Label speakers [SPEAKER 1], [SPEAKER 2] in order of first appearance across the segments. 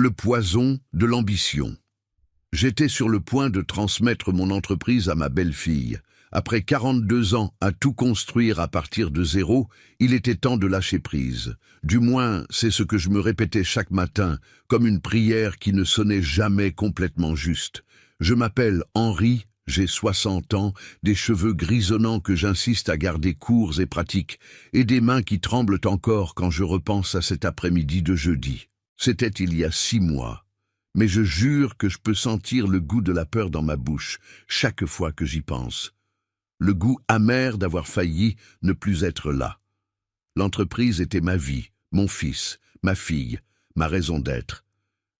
[SPEAKER 1] Le poison de l'ambition. J'étais sur le point de transmettre mon entreprise à ma belle-fille. Après 42 ans à tout construire à partir de zéro, il était temps de lâcher prise. Du moins, c'est ce que je me répétais chaque matin, comme une prière qui ne sonnait jamais complètement juste. Je m'appelle Henri, j'ai 60 ans, des cheveux grisonnants que j'insiste à garder courts et pratiques, et des mains qui tremblent encore quand je repense à cet après-midi de jeudi. C'était il y a 6 mois. Mais je jure que je peux sentir le goût de la peur dans ma bouche, chaque fois que j'y pense. Le goût amer d'avoir failli ne plus être là. L'entreprise était ma vie, mon fils, ma fille, ma raison d'être.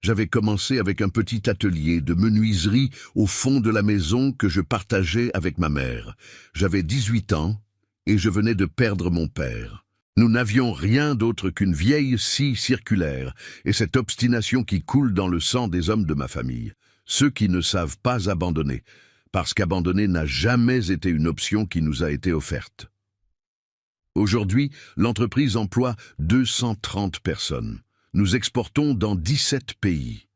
[SPEAKER 1] J'avais commencé avec un petit atelier de menuiserie au fond de la maison que je partageais avec ma mère. J'avais 18 ans et je venais de perdre mon père. Nous n'avions rien d'autre qu'une vieille scie circulaire et cette obstination qui coule dans le sang des hommes de ma famille. Ceux qui ne savent pas abandonner, parce qu'abandonner n'a jamais été une option qui nous a été offerte. Aujourd'hui, l'entreprise emploie 230 personnes. Nous exportons dans 17 pays.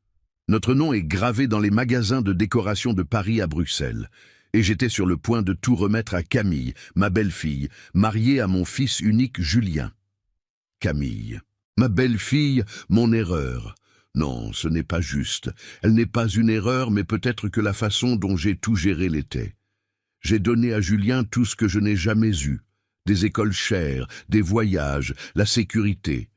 [SPEAKER 1] Notre nom est gravé dans les magasins de décoration de Paris à Bruxelles. Et j'étais sur le point de tout remettre à Camille, ma belle-fille, mariée à mon fils unique Julien. Camille, ma belle-fille, mon erreur. Non, ce n'est pas juste. Elle n'est pas une erreur, mais peut-être que la façon dont j'ai tout géré l'était. J'ai donné à Julien tout ce que je n'ai jamais eu. Des écoles chères, des voyages, la sécurité.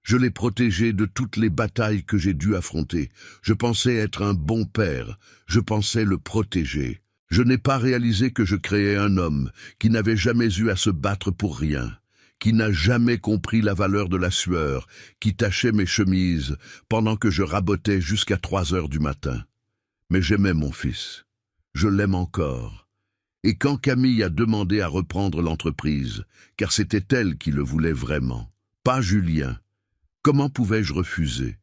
[SPEAKER 1] Je l'ai protégé de toutes les batailles que j'ai dû affronter. Je pensais être un bon père. Je pensais le protéger. Je n'ai pas réalisé que je créais un homme qui n'avait jamais eu à se battre pour rien, qui n'a jamais compris la valeur de la sueur, qui tachait mes chemises pendant que je rabotais jusqu'à 3 heures du matin. Mais j'aimais mon fils. Je l'aime encore. Et quand Camille a demandé à reprendre l'entreprise, car c'était elle qui le voulait vraiment, pas Julien, comment pouvais-je refuser?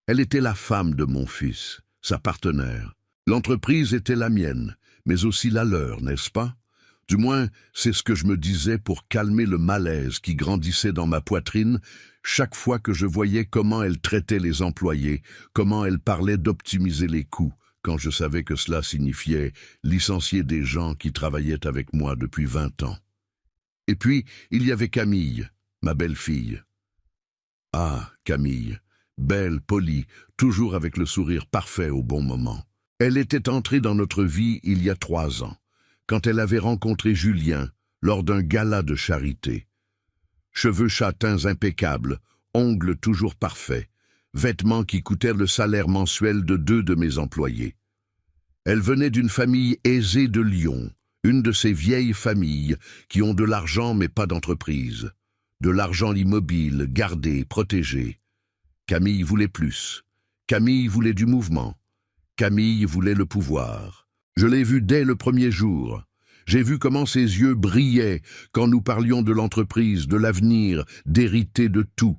[SPEAKER 1] Elle était la femme de mon fils, sa partenaire. L'entreprise était la mienne, mais aussi la leur, n'est-ce pas? Du moins, c'est ce que je me disais pour calmer le malaise qui grandissait dans ma poitrine chaque fois que je voyais comment elle traitait les employés, comment elle parlait d'optimiser les coûts, quand je savais que cela signifiait licencier des gens qui travaillaient avec moi depuis 20 ans. Et puis, il y avait Camille, ma belle-fille. Ah, Camille, belle, polie, toujours avec le sourire parfait au bon moment. Elle était entrée dans notre vie il y a 3 ans, quand elle avait rencontré Julien lors d'un gala de charité. Cheveux châtains impeccables, ongles toujours parfaits, vêtements qui coûtèrent le salaire mensuel de 2 de mes employés. Elle venait d'une famille aisée de Lyon, une de ces vieilles familles qui ont de l'argent mais pas d'entreprise, de l'argent immobile, gardé, protégé. Camille voulait plus. Camille voulait du mouvement. Camille voulait le pouvoir. Je l'ai vue dès le premier jour. J'ai vu comment ses yeux brillaient quand nous parlions de l'entreprise, de l'avenir, d'hériter de tout.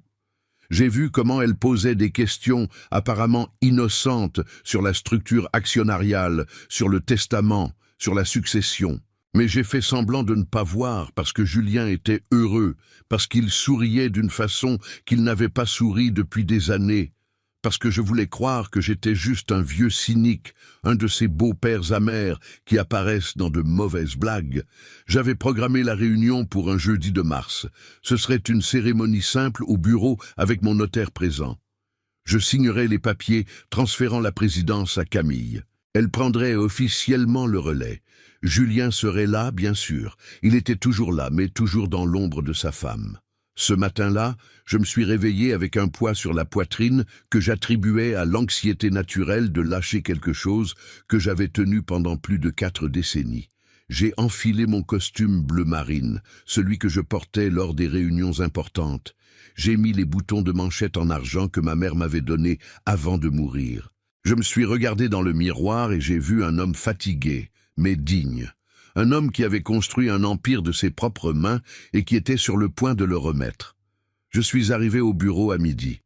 [SPEAKER 1] J'ai vu comment elle posait des questions apparemment innocentes sur la structure actionnariale, sur le testament, sur la succession. Mais j'ai fait semblant de ne pas voir parce que Julien était heureux, parce qu'il souriait d'une façon qu'il n'avait pas souri depuis des années. Parce que je voulais croire que j'étais juste un vieux cynique, un de ces beaux-pères amers qui apparaissent dans de mauvaises blagues. J'avais programmé la réunion pour un jeudi de mars. Ce serait une cérémonie simple au bureau avec mon notaire présent. Je signerais les papiers transférant la présidence à Camille. Elle prendrait officiellement le relais. Julien serait là, bien sûr. Il était toujours là, mais toujours dans l'ombre de sa femme. Ce matin-là, je me suis réveillé avec un poids sur la poitrine que j'attribuais à l'anxiété naturelle de lâcher quelque chose que j'avais tenu pendant plus de 4 décennies. J'ai enfilé mon costume bleu marine, celui que je portais lors des réunions importantes. J'ai mis les boutons de manchette en argent que ma mère m'avait donnés avant de mourir. Je me suis regardé dans le miroir et j'ai vu un homme fatigué, mais digne. Un homme qui avait construit un empire de ses propres mains et qui était sur le point de le remettre. Je suis arrivé au bureau à midi.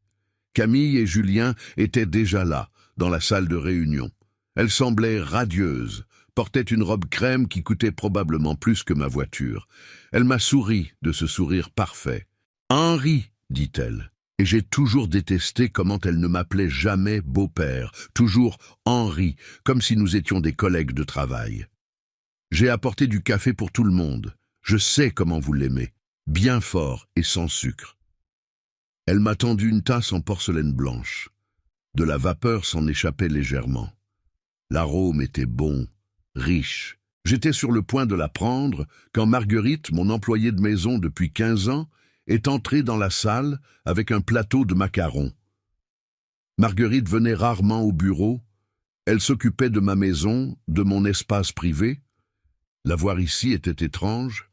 [SPEAKER 1] Camille et Julien étaient déjà là, dans la salle de réunion. Elle semblait radieuse, portait une robe crème qui coûtait probablement plus que ma voiture. Elle m'a souri de ce sourire parfait. « Henri », dit-elle. Et j'ai toujours détesté comment elle ne m'appelait jamais beau-père, toujours Henri, comme si nous étions des collègues de travail. J'ai apporté du café pour tout le monde. Je sais comment vous l'aimez, bien fort et sans sucre. Elle m'a tendu une tasse en porcelaine blanche. De la vapeur s'en échappait légèrement. L'arôme était bon, riche. J'étais sur le point de la prendre quand Marguerite, mon employée de maison depuis 15 ans, est entrée dans la salle avec un plateau de macarons. Marguerite venait rarement au bureau. Elle s'occupait de ma maison, de mon espace privé. La voir ici était étrange.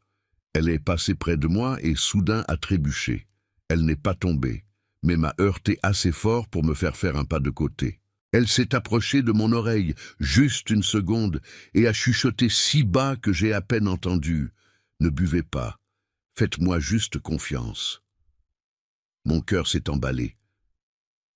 [SPEAKER 1] Elle est passée près de moi et soudain a trébuché. Elle n'est pas tombée, mais m'a heurté assez fort pour me faire un pas de côté. Elle s'est approchée de mon oreille, juste une seconde, et a chuchoté si bas que j'ai à peine entendu. « Ne buvez pas. Faites-moi juste confiance. » Mon cœur s'est emballé.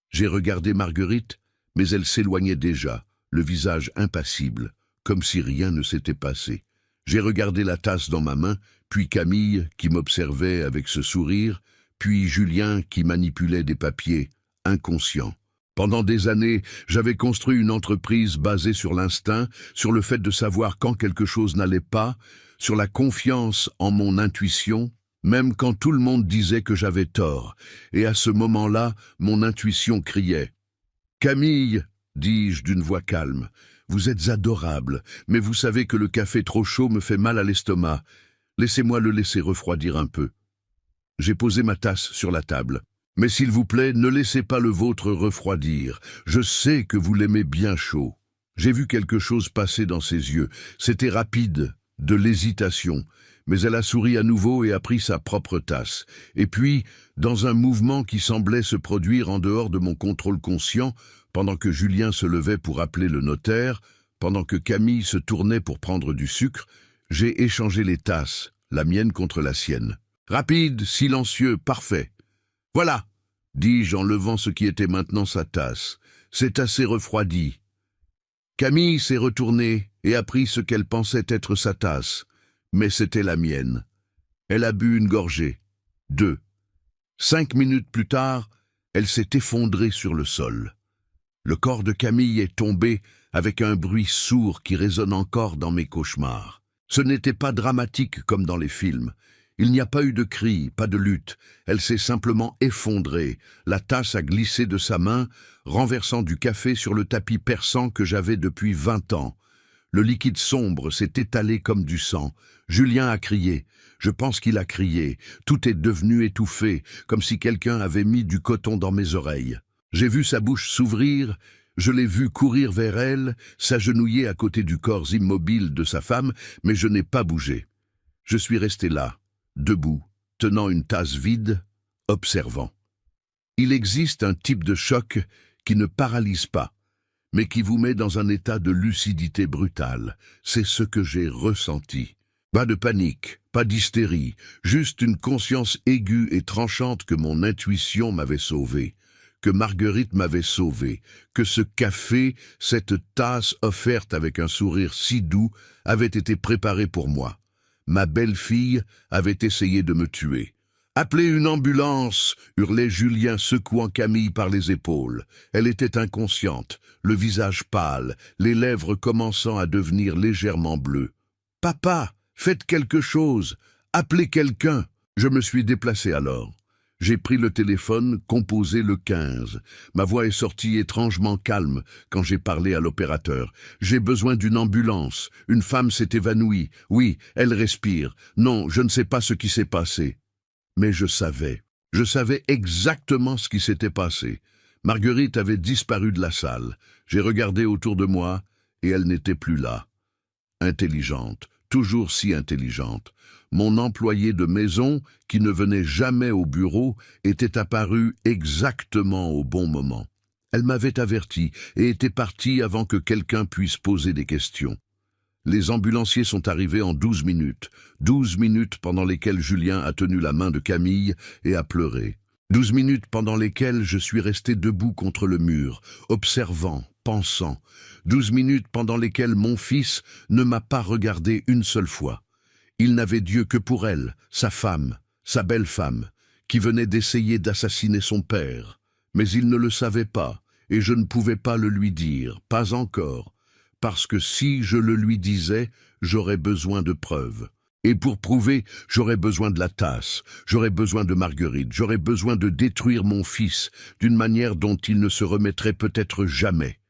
[SPEAKER 1] J'ai regardé Marguerite, mais elle s'éloignait déjà, le visage impassible, comme si rien ne s'était passé. J'ai regardé la tasse dans ma main, puis Camille, qui m'observait avec ce sourire, puis Julien, qui manipulait des papiers, inconscient. Pendant des années, j'avais construit une entreprise basée sur l'instinct, sur le fait de savoir quand quelque chose n'allait pas, sur la confiance en mon intuition, même quand tout le monde disait que j'avais tort. Et à ce moment-là, mon intuition criait. « Camille, dis-je d'une voix calme, vous êtes adorable, mais vous savez que le café trop chaud me fait mal à l'estomac. Laissez-moi le laisser refroidir un peu. » J'ai posé ma tasse sur la table. « Mais s'il vous plaît, ne laissez pas le vôtre refroidir. Je sais que vous l'aimez bien chaud. » J'ai vu quelque chose passer dans ses yeux. C'était rapide, de l'hésitation. Mais elle a souri à nouveau et a pris sa propre tasse. Et puis, dans un mouvement qui semblait se produire en dehors de mon contrôle conscient, pendant que Julien se levait pour appeler le notaire, pendant que Camille se tournait pour prendre du sucre, j'ai échangé les tasses, la mienne contre la sienne. Rapide, silencieux, parfait. « Voilà !» dis-je en levant ce qui était maintenant sa tasse. « C'est assez refroidi. » Camille s'est retournée et a pris ce qu'elle pensait être sa tasse, mais c'était la mienne. Elle a bu une gorgée, 2. 5 minutes plus tard, elle s'est effondrée sur le sol. Le corps de Camille est tombé avec un bruit sourd qui résonne encore dans mes cauchemars. Ce n'était pas dramatique comme dans les films. Il n'y a pas eu de cri, pas de lutte. Elle s'est simplement effondrée. La tasse a glissé de sa main, renversant du café sur le tapis perçant que j'avais depuis 20 ans. Le liquide sombre s'est étalé comme du sang. Julien a crié. Je pense qu'il a crié. Tout est devenu étouffé, comme si quelqu'un avait mis du coton dans mes oreilles. J'ai vu sa bouche s'ouvrir, je l'ai vu courir vers elle, s'agenouiller à côté du corps immobile de sa femme, mais je n'ai pas bougé. Je suis resté là, debout, tenant une tasse vide, observant. Il existe un type de choc qui ne paralyse pas, mais qui vous met dans un état de lucidité brutale. C'est ce que j'ai ressenti. Pas de panique, pas d'hystérie, juste une conscience aiguë et tranchante que mon intuition m'avait sauvé, que Marguerite m'avait sauvé, que ce café, cette tasse offerte avec un sourire si doux, avait été préparé pour moi. Ma belle-fille avait essayé de me tuer. « Appelez une ambulance !» hurlait Julien, secouant Camille par les épaules. Elle était inconsciente, le visage pâle, les lèvres commençant à devenir légèrement bleues. « Papa, faites quelque chose! Appelez quelqu'un !» Je me suis déplacé alors. J'ai pris le téléphone, composé le 15. Ma voix est sortie étrangement calme quand j'ai parlé à l'opérateur. J'ai besoin d'une ambulance. Une femme s'est évanouie. Oui, elle respire. Non, je ne sais pas ce qui s'est passé. Mais je savais exactement ce qui s'était passé. Marguerite avait disparu de la salle. J'ai regardé autour de moi et elle n'était plus là. Intelligente, toujours si intelligente. Mon employé de maison, qui ne venait jamais au bureau, était apparu exactement au bon moment. Elle m'avait averti et était partie avant que quelqu'un puisse poser des questions. Les ambulanciers sont arrivés en 12 minutes. 12 minutes pendant lesquelles Julien a tenu la main de Camille et a pleuré. 12 minutes pendant lesquelles je suis resté debout contre le mur, observant, pensant. 12 minutes pendant lesquelles mon fils ne m'a pas regardé une seule fois. Il n'avait d'yeux que pour elle, sa femme, sa belle-femme, qui venait d'essayer d'assassiner son père. Mais il ne le savait pas, et je ne pouvais pas le lui dire, pas encore, parce que si je le lui disais, j'aurais besoin de preuves. Et pour prouver, j'aurais besoin de la tasse, j'aurais besoin de Marguerite, j'aurais besoin de détruire mon fils d'une manière dont il ne se remettrait peut-être jamais.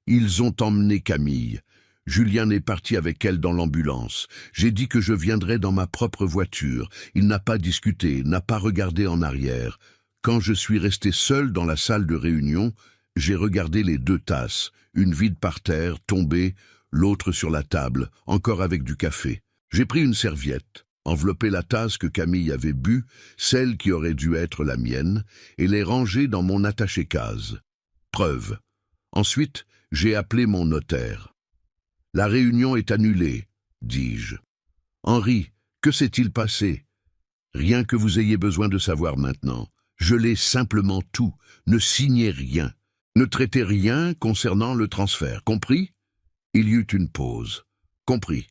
[SPEAKER 1] Ils ont emmené Camille. Julien est parti avec elle dans l'ambulance. J'ai dit que je viendrais dans ma propre voiture. Il n'a pas discuté, n'a pas regardé en arrière. Quand je suis resté seul dans la salle de réunion, j'ai regardé les 2 tasses, une vide par terre, tombée, l'autre sur la table, encore avec du café. J'ai pris une serviette, enveloppé la tasse que Camille avait bue, celle qui aurait dû être la mienne, et l'ai rangée dans mon attaché-case. Preuve. Ensuite, j'ai appelé mon notaire. « La réunion est annulée, dis-je. Henri, que s'est-il passé? Rien que vous ayez besoin de savoir maintenant. Je l'ai simplement tout. Ne signez rien. Ne traitez rien concernant le transfert. Compris ?» Il y eut une pause. « Compris. »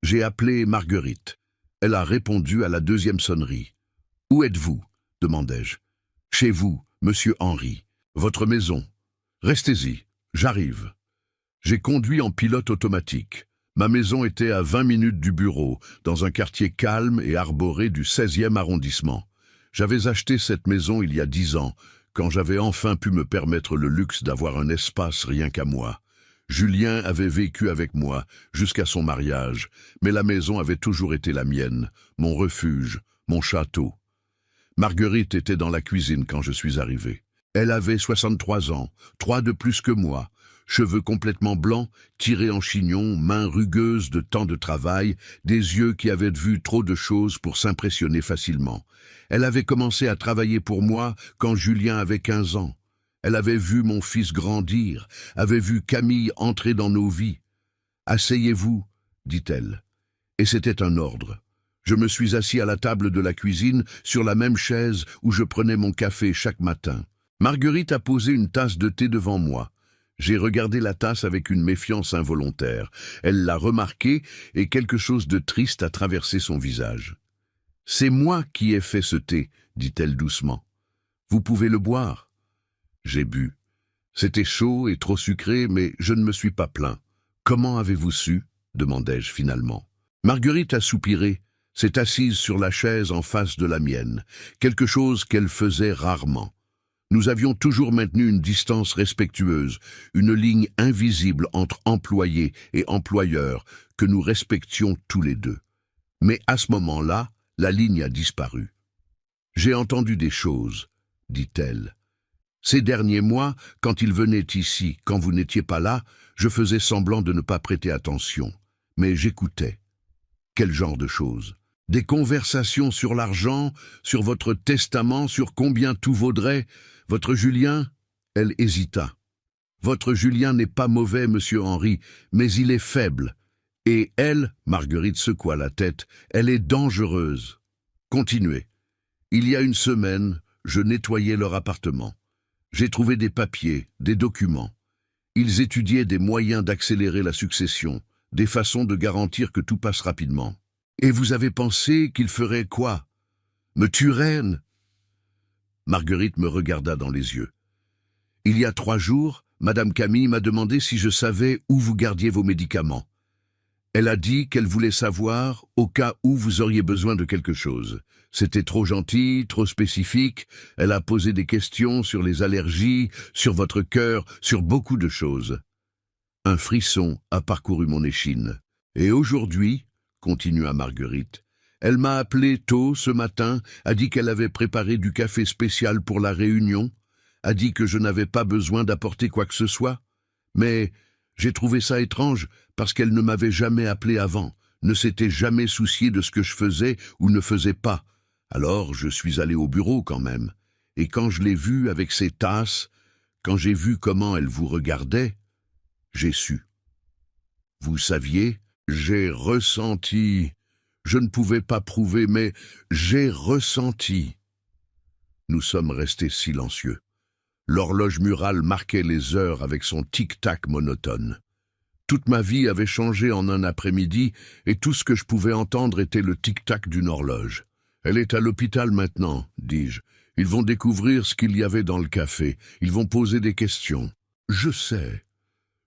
[SPEAKER 1] J'ai appelé Marguerite. Elle a répondu à la 2e sonnerie. « Où êtes-vous » demandai-je. « Chez vous, monsieur Henri. Votre maison. Restez-y. J'arrive. » J'ai conduit en pilote automatique. Ma maison était à 20 minutes du bureau, dans un quartier calme et arboré du 16e arrondissement. J'avais acheté cette maison il y a 10 ans, quand j'avais enfin pu me permettre le luxe d'avoir un espace rien qu'à moi. Julien avait vécu avec moi jusqu'à son mariage, mais la maison avait toujours été la mienne, mon refuge, mon château. Marguerite était dans la cuisine quand je suis arrivé. Elle avait 63 ans, 3 de plus que moi, cheveux complètement blancs, tirés en chignon, mains rugueuses de tant de travail, des yeux qui avaient vu trop de choses pour s'impressionner facilement. Elle avait commencé à travailler pour moi quand Julien avait 15 ans. Elle avait vu mon fils grandir, avait vu Camille entrer dans nos vies. « Asseyez-vous, dit-elle. » Et c'était un ordre. Je me suis assis à la table de la cuisine, sur la même chaise où je prenais mon café chaque matin. Marguerite a posé une tasse de thé devant moi. J'ai regardé la tasse avec une méfiance involontaire. Elle l'a remarqué et quelque chose de triste a traversé son visage. « C'est moi qui ai fait ce thé, dit-elle doucement. Vous pouvez le boire. » J'ai bu. C'était chaud et trop sucré, mais je ne me suis pas plaint. « Comment avez-vous su ?» demandai-je finalement. Marguerite a soupiré, s'est assise sur la chaise en face de la mienne, quelque chose qu'elle faisait rarement. Nous avions toujours maintenu une distance respectueuse, une ligne invisible entre employés et employeurs que nous respections tous les deux. Mais à ce moment-là, la ligne a disparu. « J'ai entendu des choses, » dit-elle. Ces derniers mois, quand il venait ici, quand vous n'étiez pas là, je faisais semblant de ne pas prêter attention. Mais j'écoutais. Quel genre de choses? Des conversations sur l'argent, sur votre testament, sur combien tout vaudrait? Votre Julien? Elle hésita. Votre Julien n'est pas mauvais, monsieur Henri, mais il est faible. Et elle, Marguerite secoua la tête, elle est dangereuse. Continuez. Il y a une semaine, je nettoyais leur appartement. J'ai trouvé des papiers, des documents. Ils étudiaient des moyens d'accélérer la succession, des façons de garantir que tout passe rapidement. Et vous avez pensé qu'ils feraient quoi? Me tueraient? Marguerite me regarda dans les yeux. Il y a 3 jours, Madame Camille m'a demandé si je savais où vous gardiez vos médicaments. Elle a dit qu'elle voulait savoir au cas où vous auriez besoin de quelque chose. C'était trop gentil, trop spécifique. Elle a posé des questions sur les allergies, sur votre cœur, sur beaucoup de choses. Un frisson a parcouru mon échine. Et aujourd'hui, continua Marguerite, elle m'a appelé tôt ce matin, a dit qu'elle avait préparé du café spécial pour la réunion, a dit que je n'avais pas besoin d'apporter quoi que ce soit. Mais j'ai trouvé ça étrange parce qu'elle ne m'avait jamais appelé avant, ne s'était jamais souciée de ce que je faisais ou ne faisais pas. Alors je suis allé au bureau quand même, et quand je l'ai vue avec ses tasses, quand j'ai vu comment elle vous regardait, j'ai su. Vous saviez, j'ai ressenti, je ne pouvais pas prouver, mais j'ai ressenti. Nous sommes restés silencieux. L'horloge murale marquait les heures avec son tic-tac monotone. Toute ma vie avait changé en un après-midi, et tout ce que je pouvais entendre était le tic-tac d'une horloge. Elle est à l'hôpital maintenant, dis-je. Ils vont découvrir ce qu'il y avait dans le café. Ils vont poser des questions. Je sais.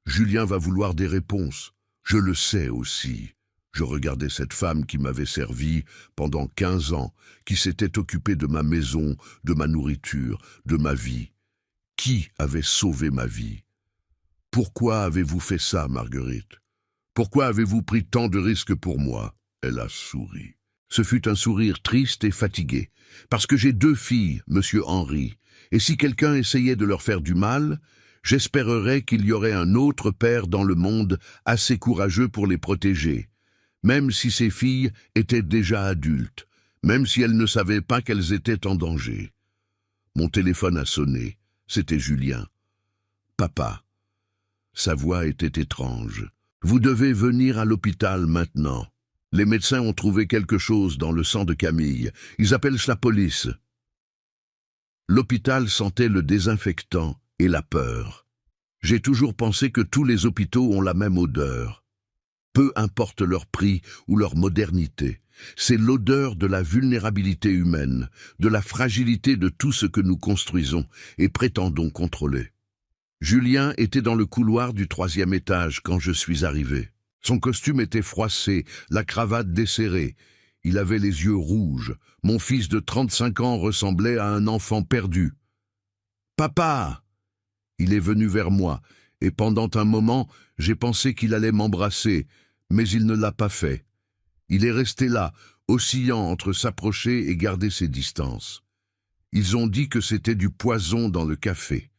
[SPEAKER 1] Julien va vouloir des réponses. Je le sais aussi. Je regardais cette femme qui m'avait servi pendant 15 ans, qui s'était occupée de ma maison, de ma nourriture, de ma vie. Qui avait sauvé ma vie? Pourquoi avez-vous fait ça, Marguerite? Pourquoi avez-vous pris tant de risques pour moi? Elle a souri. Ce fut un sourire triste et fatigué. Parce que j'ai 2 filles, monsieur Henri, et si quelqu'un essayait de leur faire du mal, j'espérerais qu'il y aurait un autre père dans le monde assez courageux pour les protéger, même si ces filles étaient déjà adultes, même si elles ne savaient pas qu'elles étaient en danger. Mon téléphone a sonné. C'était Julien. « Papa. » Sa voix était étrange. « Vous devez venir à l'hôpital maintenant. Les médecins ont trouvé quelque chose dans le sang de Camille. Ils appellent la police. » L'hôpital sentait le désinfectant et la peur. J'ai toujours pensé que tous les hôpitaux ont la même odeur. Peu importe leur prix ou leur modernité, c'est l'odeur de la vulnérabilité humaine, de la fragilité de tout ce que nous construisons et prétendons contrôler. Julien était dans le couloir du 3e étage quand je suis arrivé. Son costume était froissé, la cravate desserrée. Il avait les yeux rouges. Mon fils de 35 ans ressemblait à un enfant perdu. « Papa !» Il est venu vers moi, et pendant un moment, j'ai pensé qu'il allait m'embrasser, mais il ne l'a pas fait. Il est resté là, oscillant entre s'approcher et garder ses distances. Ils ont dit que c'était du poison dans le café.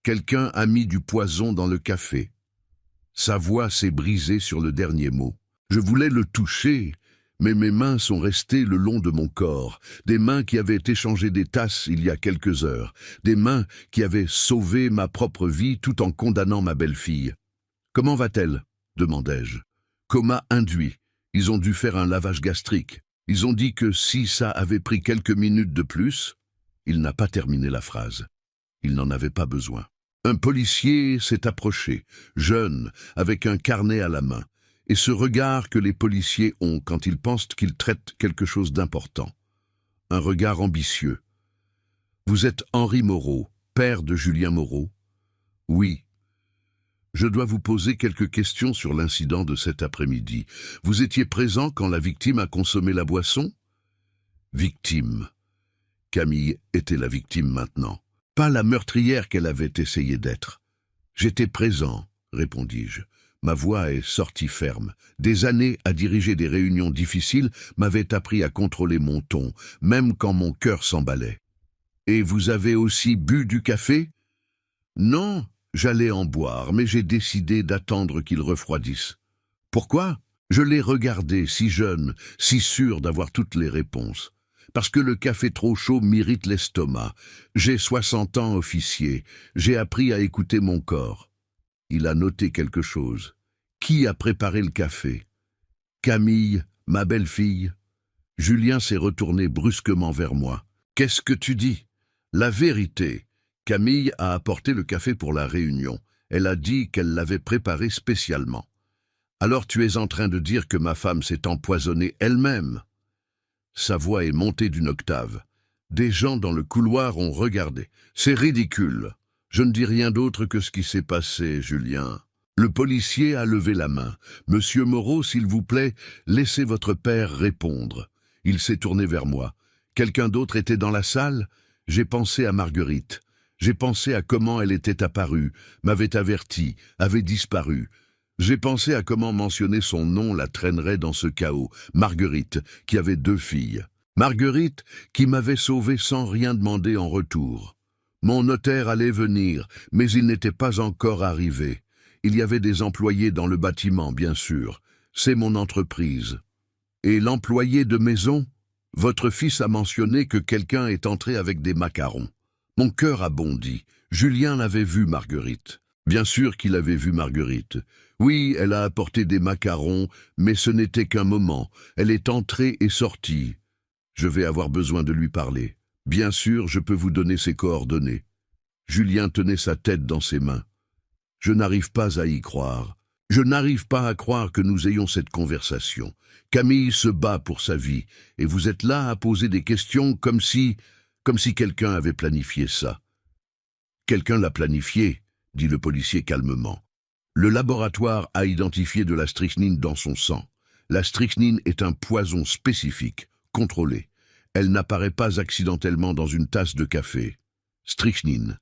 [SPEAKER 1] Quelqu'un a mis du poison dans le café. Sa voix s'est brisée sur le dernier mot. Je voulais le toucher, mais mes mains sont restées le long de mon corps, des mains qui avaient échangé des tasses il y a quelques heures, des mains qui avaient sauvé ma propre vie tout en condamnant ma belle-fille. « Comment va-t-elle » demandai-je. « Coma induit. Ils ont dû faire un lavage gastrique. Ils ont dit que si ça avait pris quelques minutes de plus... » Il n'a pas terminé la phrase. Il n'en avait pas besoin. Un policier s'est approché, jeune, avec un carnet à la main, et ce regard que les policiers ont quand ils pensent qu'ils traitent quelque chose d'important. Un regard ambitieux. « Vous êtes Henri Moreau, père de Julien Moreau ?»« Oui. » « Je dois vous poser quelques questions sur l'incident de cet après-midi. Vous étiez présent quand la victime a consommé la boisson ?»« Victime. » Camille était la victime maintenant. Pas la meurtrière qu'elle avait essayé d'être. « J'étais présent, » répondis-je. Ma voix est sortie ferme. Des années à diriger des réunions difficiles m'avaient appris à contrôler mon ton, même quand mon cœur s'emballait. « Et vous avez aussi bu du café ?»« Non, j'allais en boire, mais j'ai décidé d'attendre qu'il refroidisse. » « Pourquoi ?» Je l'ai regardé, si jeune, si sûr d'avoir toutes les réponses. Parce que le café trop chaud m'irrite l'estomac. J'ai 60 ans, officier. J'ai appris à écouter mon corps. Il a noté quelque chose. Qui a préparé le café? Camille, ma belle-fille. Julien s'est retourné brusquement vers moi. Qu'est-ce que tu dis? La vérité. Camille a apporté le café pour la réunion. Elle a dit qu'elle l'avait préparé spécialement. Alors tu es en train de dire que ma femme s'est empoisonnée elle-même? Sa voix est montée d'une octave. Des gens dans le couloir ont regardé. C'est ridicule. Je ne dis rien d'autre que ce qui s'est passé, Julien. Le policier a levé la main. Monsieur Moreau, s'il vous plaît, laissez votre père répondre. Il s'est tourné vers moi. Quelqu'un d'autre était dans la salle? J'ai pensé à Marguerite. J'ai pensé à comment elle était apparue, m'avait averti, avait disparu. J'ai pensé à comment mentionner son nom la traînerait dans ce chaos. Marguerite, qui avait 2 filles. Marguerite, qui m'avait sauvé sans rien demander en retour. Mon notaire allait venir, mais il n'était pas encore arrivé. Il y avait des employés dans le bâtiment, bien sûr. C'est mon entreprise. Et l'employé de maison? Votre fils a mentionné que quelqu'un est entré avec des macarons. Mon cœur a bondi. Julien l'avait vu, Marguerite. Bien sûr qu'il avait vu Marguerite. Oui, elle a apporté des macarons, mais ce n'était qu'un moment. Elle est entrée et sortie. Je vais avoir besoin de lui parler. Bien sûr, je peux vous donner ses coordonnées. Julien tenait sa tête dans ses mains. Je n'arrive pas à y croire. Je n'arrive pas à croire que nous ayons cette conversation. Camille se bat pour sa vie, et vous êtes là à poser des questions comme si quelqu'un avait planifié ça. Quelqu'un l'a planifié, dit le policier calmement. Le laboratoire a identifié de la strychnine dans son sang. La strychnine est un poison spécifique, contrôlé. Elle n'apparaît pas accidentellement dans une tasse de café. Strychnine.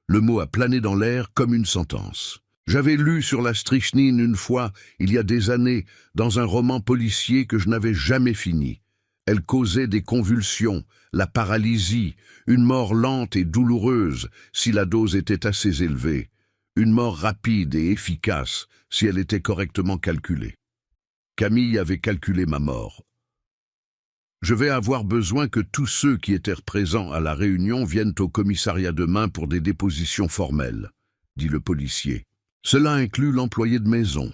[SPEAKER 1] Le mot a plané dans l'air comme une sentence. J'avais lu sur la strychnine une fois, il y a des années, dans un roman policier que je n'avais jamais fini. Elle causait des convulsions, la paralysie, une mort lente et douloureuse si la dose était assez élevée, une mort rapide et efficace si elle était correctement calculée. Camille avait calculé ma mort. Je vais avoir besoin que tous ceux qui étaient présents à la réunion viennent au commissariat demain pour des dépositions formelles, dit le policier. Cela inclut l'employé de maison,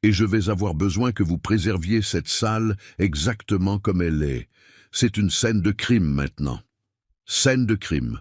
[SPEAKER 1] et je vais avoir besoin que vous préserviez cette salle exactement comme elle est. C'est une scène de crime maintenant. Scène de crime.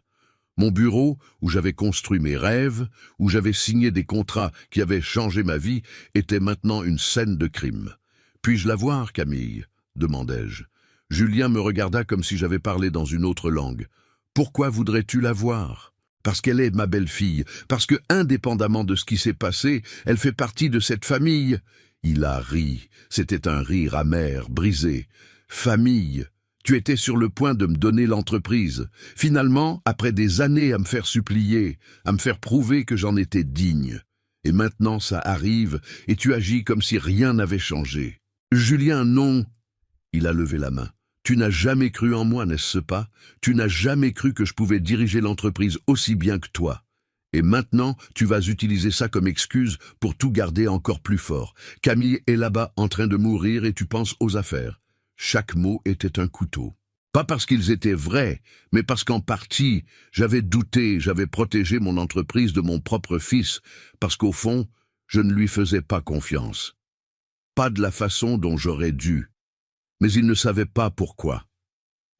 [SPEAKER 1] Mon bureau, où j'avais construit mes rêves, où j'avais signé des contrats qui avaient changé ma vie, était maintenant une scène de crime. Puis-je la voir, Camille ? Demandai-je. Julien me regarda comme si j'avais parlé dans une autre langue. Pourquoi voudrais-tu la voir ? Parce qu'elle est ma belle-fille, parce que, indépendamment de ce qui s'est passé, elle fait partie de cette famille. Il a ri. C'était un rire amer, brisé. Famille. Tu étais sur le point de me donner l'entreprise. Finalement, après des années à me faire supplier, à me faire prouver que j'en étais digne. Et maintenant ça arrive, et tu agis comme si rien n'avait changé. Julien, non. Il a levé la main. Tu n'as jamais cru en moi, n'est-ce pas? Tu n'as jamais cru que je pouvais diriger l'entreprise aussi bien que toi. Et maintenant, tu vas utiliser ça comme excuse pour tout garder encore plus fort. Camille est là-bas en train de mourir et tu penses aux affaires. Chaque mot était un couteau. Pas parce qu'ils étaient vrais, mais parce qu'en partie, j'avais douté, j'avais protégé mon entreprise de mon propre fils, parce qu'au fond, je ne lui faisais pas confiance. Pas de la façon dont j'aurais dû. Mais il ne savait pas pourquoi.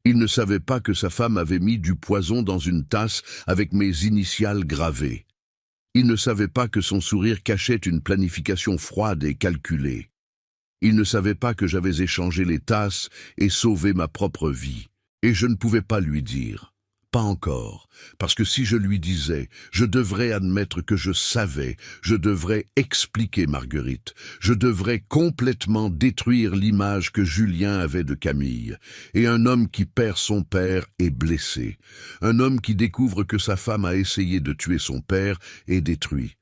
[SPEAKER 1] Il ne savait pas que sa femme avait mis du poison dans une tasse avec mes initiales gravées. Il ne savait pas que son sourire cachait une planification froide et calculée. Il ne savait pas que j'avais échangé les tasses et sauvé ma propre vie. Et je ne pouvais pas lui dire. Pas encore, parce que si je lui disais, je devrais admettre que je savais, je devrais expliquer Marguerite, je devrais complètement détruire l'image que Julien avait de Camille. Et un homme qui perd son père est blessé. Un homme qui découvre que sa femme a essayé de tuer son père est détruit.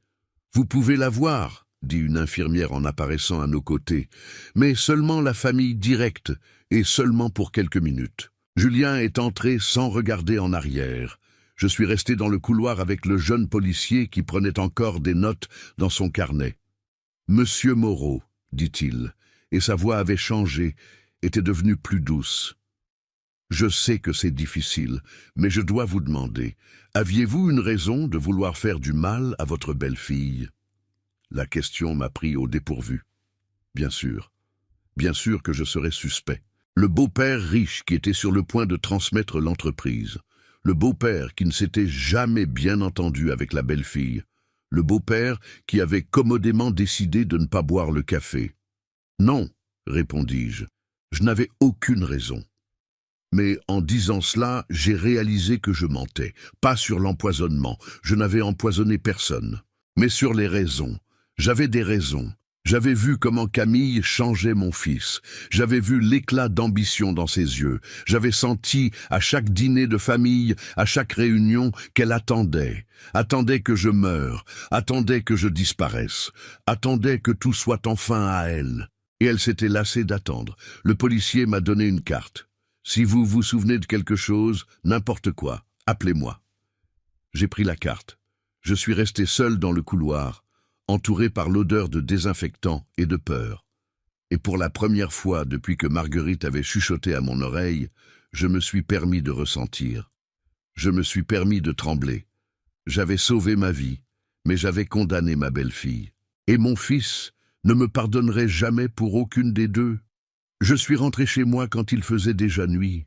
[SPEAKER 1] Vous pouvez la voir, dit une infirmière en apparaissant à nos côtés, mais seulement la famille directe et seulement pour quelques minutes. Julien est entré sans regarder en arrière. Je suis resté dans le couloir avec le jeune policier qui prenait encore des notes dans son carnet. « Monsieur Moreau, dit-il, et sa voix avait changé, était devenue plus douce. Je sais que c'est difficile, mais je dois vous demander, aviez-vous une raison de vouloir faire du mal à votre belle-fille » La question m'a pris au dépourvu. Bien sûr que je serais suspect. Le beau-père riche qui était sur le point de transmettre l'entreprise. Le beau-père qui ne s'était jamais bien entendu avec la belle-fille. Le beau-père qui avait commodément décidé de ne pas boire le café. Non, répondis-je, je n'avais aucune raison. Mais en disant cela, j'ai réalisé que je mentais. Pas sur l'empoisonnement, je n'avais empoisonné personne. Mais sur les raisons. J'avais des raisons. J'avais vu comment Camille changeait mon fils. J'avais vu l'éclat d'ambition dans ses yeux. J'avais senti, à chaque dîner de famille, à chaque réunion, qu'elle attendait. Attendait que je meure. Attendait que je disparaisse. Attendait que tout soit enfin à elle. Et elle s'était lassée d'attendre. Le policier m'a donné une carte. Si vous vous souvenez de quelque chose, n'importe quoi, appelez-moi. J'ai pris la carte. Je suis resté seul dans le couloir, entouré par l'odeur de désinfectant et de peur. Et pour la première fois depuis que Marguerite avait chuchoté à mon oreille, je me suis permis de ressentir. Je me suis permis de trembler. J'avais sauvé ma vie, mais j'avais condamné ma belle-fille. Et mon fils ne me pardonnerait jamais pour aucune des deux. Je suis rentré chez moi quand il faisait déjà nuit.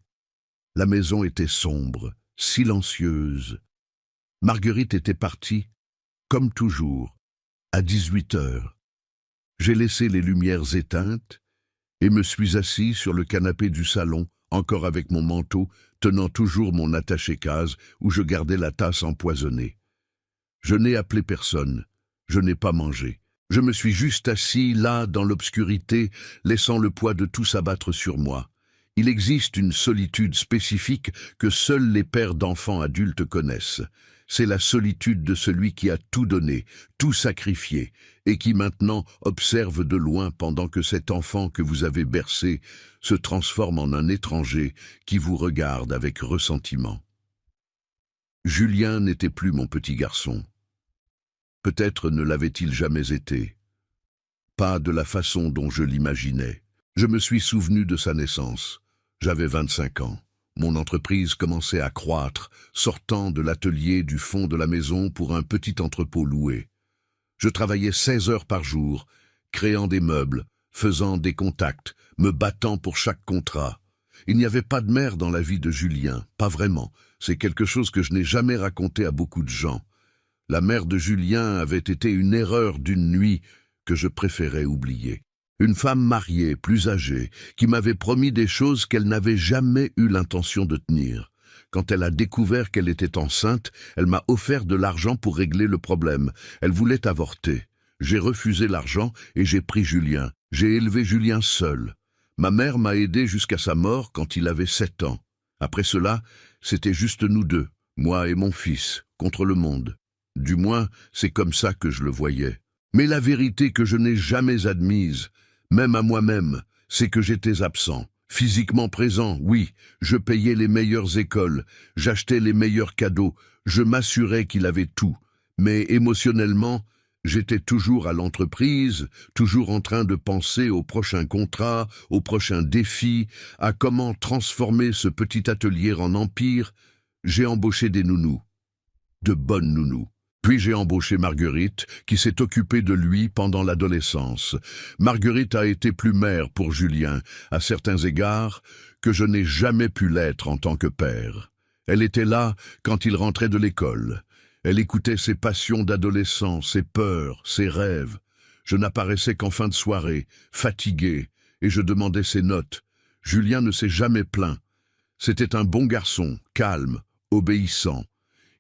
[SPEAKER 1] La maison était sombre, silencieuse. Marguerite était partie, comme toujours, à 18 heures. J'ai laissé les lumières éteintes et me suis assis sur le canapé du salon, encore avec mon manteau, tenant toujours mon attaché-case où je gardais la tasse empoisonnée. Je n'ai appelé personne, je n'ai pas mangé. Je me suis juste assis là, dans l'obscurité, laissant le poids de tout s'abattre sur moi. Il existe une solitude spécifique que seuls les pères d'enfants adultes connaissent. C'est la solitude de celui qui a tout donné, tout sacrifié, et qui maintenant observe de loin pendant que cet enfant que vous avez bercé se transforme en un étranger qui vous regarde avec ressentiment. Julien n'était plus mon petit garçon. Peut-être ne l'avait-il jamais été. Pas de la façon dont je l'imaginais. Je me suis souvenu de sa naissance. J'avais 25 ans. Mon entreprise commençait à croître, sortant de l'atelier du fond de la maison pour un petit entrepôt loué. Je travaillais 16 heures par jour, créant des meubles, faisant des contacts, me battant pour chaque contrat. Il n'y avait pas de mère dans la vie de Julien, pas vraiment. C'est quelque chose que je n'ai jamais raconté à beaucoup de gens. La mère de Julien avait été une erreur d'une nuit que je préférais oublier. Une femme mariée, plus âgée, qui m'avait promis des choses qu'elle n'avait jamais eu l'intention de tenir. Quand elle a découvert qu'elle était enceinte, elle m'a offert de l'argent pour régler le problème. Elle voulait avorter. J'ai refusé l'argent et j'ai pris Julien. J'ai élevé Julien seul. Ma mère m'a aidé jusqu'à sa mort quand il avait 7 ans. Après cela, c'était juste nous deux, moi et mon fils, contre le monde. Du moins, c'est comme ça que je le voyais. Mais la vérité que je n'ai jamais admise, même à moi-même, c'est que j'étais absent. Physiquement présent, oui, je payais les meilleures écoles, j'achetais les meilleurs cadeaux, je m'assurais qu'il avait tout. Mais émotionnellement, j'étais toujours à l'entreprise, toujours en train de penser au prochain contrat, au prochain défi, à comment transformer ce petit atelier en empire. J'ai embauché des nounous, de bonnes nounous. Puis j'ai embauché Marguerite, qui s'est occupée de lui pendant l'adolescence. Marguerite a été plus mère pour Julien, à certains égards, que je n'ai jamais pu l'être en tant que père. Elle était là quand il rentrait de l'école. Elle écoutait ses passions d'adolescent, ses peurs, ses rêves. Je n'apparaissais qu'en fin de soirée, fatigué, et je demandais ses notes. Julien ne s'est jamais plaint. C'était un bon garçon, calme, obéissant.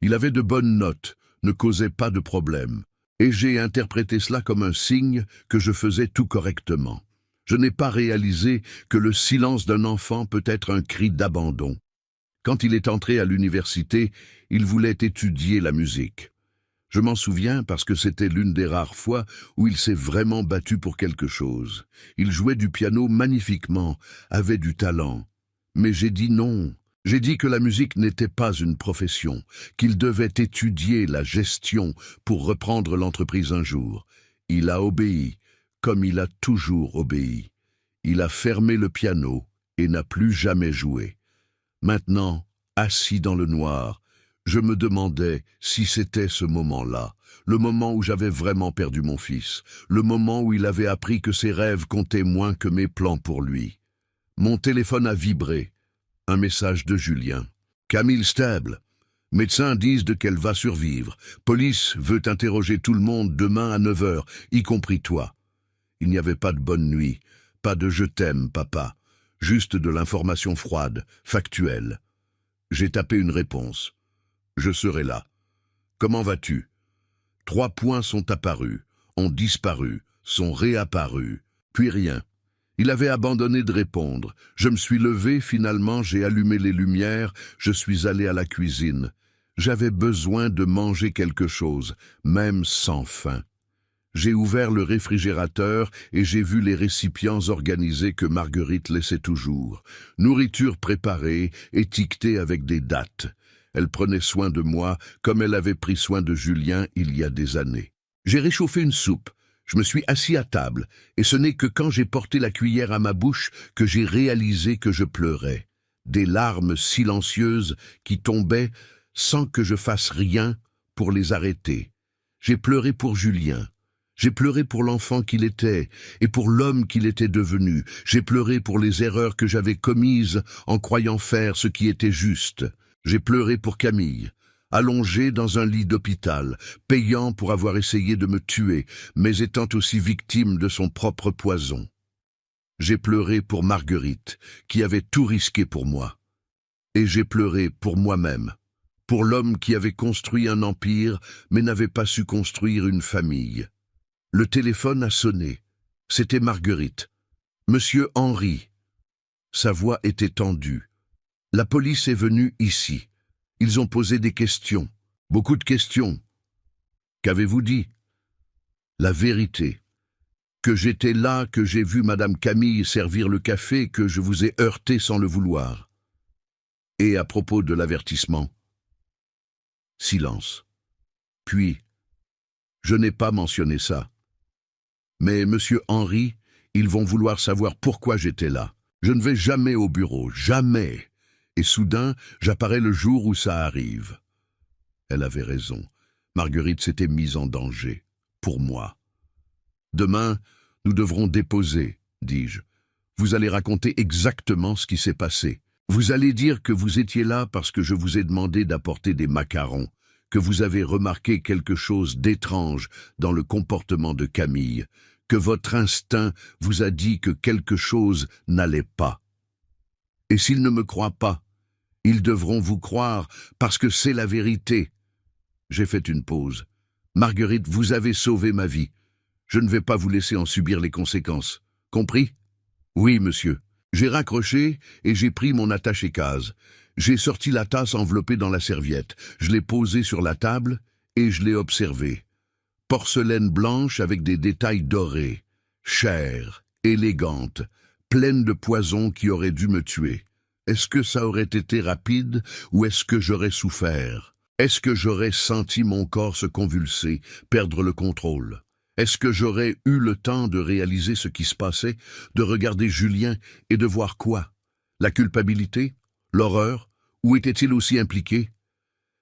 [SPEAKER 1] Il avait de bonnes notes, ne causait pas de problème, et j'ai interprété cela comme un signe que je faisais tout correctement. Je n'ai pas réalisé que le silence d'un enfant peut être un cri d'abandon. Quand il est entré à l'université, il voulait étudier la musique. Je m'en souviens parce que c'était l'une des rares fois où il s'est vraiment battu pour quelque chose. Il jouait du piano magnifiquement, avait du talent. Mais j'ai dit non. J'ai dit que la musique n'était pas une profession, qu'il devait étudier la gestion pour reprendre l'entreprise un jour. Il a obéi, comme il a toujours obéi. Il a fermé le piano et n'a plus jamais joué. Maintenant, assis dans le noir, je me demandais si c'était ce moment-là, le moment où j'avais vraiment perdu mon fils, le moment où il avait appris que ses rêves comptaient moins que mes plans pour lui. Mon téléphone a vibré. Un message de Julien. Camille stable. Médecins disent qu'elle va survivre. Police veut interroger tout le monde demain à 9 heures, y compris toi. Il n'y avait pas de bonne nuit, pas de je t'aime, papa. Juste de l'information froide, factuelle. J'ai tapé une réponse. Je serai là. Comment vas-tu? 3 points sont apparus, ont disparu, sont réapparus, puis rien. Il avait abandonné de répondre. Je me suis levé, finalement, j'ai allumé les lumières, je suis allé à la cuisine. J'avais besoin de manger quelque chose, même sans faim. J'ai ouvert le réfrigérateur et j'ai vu les récipients organisés que Marguerite laissait toujours. Nourriture préparée, étiquetée avec des dates. Elle prenait soin de moi comme elle avait pris soin de Julien il y a des années. J'ai réchauffé une soupe. Je me suis assis à table, et ce n'est que quand j'ai porté la cuillère à ma bouche que j'ai réalisé que je pleurais. Des larmes silencieuses qui tombaient sans que je fasse rien pour les arrêter. J'ai pleuré pour Julien. J'ai pleuré pour l'enfant qu'il était et pour l'homme qu'il était devenu. J'ai pleuré pour les erreurs que j'avais commises en croyant faire ce qui était juste. J'ai pleuré pour Camille. allongé dans un lit d'hôpital, payant pour avoir essayé de me tuer, mais étant aussi victime de son propre poison. J'ai pleuré pour Marguerite, qui avait tout risqué pour moi. Et j'ai pleuré pour moi-même, pour l'homme qui avait construit un empire, mais n'avait pas su construire une famille. Le téléphone a sonné. C'était Marguerite. Monsieur Henry. Sa voix était tendue. La police est venue ici. Ils ont posé des questions. Beaucoup de questions. Qu'avez-vous dit? La vérité. Que j'étais là, que j'ai vu Madame Camille servir le café, que je vous ai heurté sans le vouloir. Et à propos de l'avertissement? Silence. Puis, je n'ai pas mentionné ça. Mais, monsieur Henry, ils vont vouloir savoir pourquoi j'étais là. Je ne vais jamais au bureau, jamais. Et soudain, j'apparais le jour où ça arrive. Elle avait raison. Marguerite s'était mise en danger. Pour moi. Demain, nous devrons déposer, dis-je. Vous allez raconter exactement ce qui s'est passé. Vous allez dire que vous étiez là parce que je vous ai demandé d'apporter des macarons, que vous avez remarqué quelque chose d'étrange dans le comportement de Camille, que votre instinct vous a dit que quelque chose n'allait pas. Et s'ils ne me croient pas, ils devront vous croire parce que c'est la vérité. J'ai fait une pause. Marguerite, vous avez sauvé ma vie. Je ne vais pas vous laisser en subir les conséquences. Compris? Oui, monsieur. J'ai raccroché et j'ai pris mon attaché-case. J'ai sorti la tasse enveloppée dans la serviette. Je l'ai posée sur la table et je l'ai observée. Porcelaine blanche avec des détails dorés. Chère, élégante, pleine de poison qui aurait dû me tuer. Est-ce que ça aurait été rapide ou est-ce que j'aurais souffert? Est-ce que j'aurais senti mon corps se convulser, perdre le contrôle? Est-ce que j'aurais eu le temps de réaliser ce qui se passait, de regarder Julien et de voir quoi? La culpabilité? L'horreur? Où était-il aussi impliqué?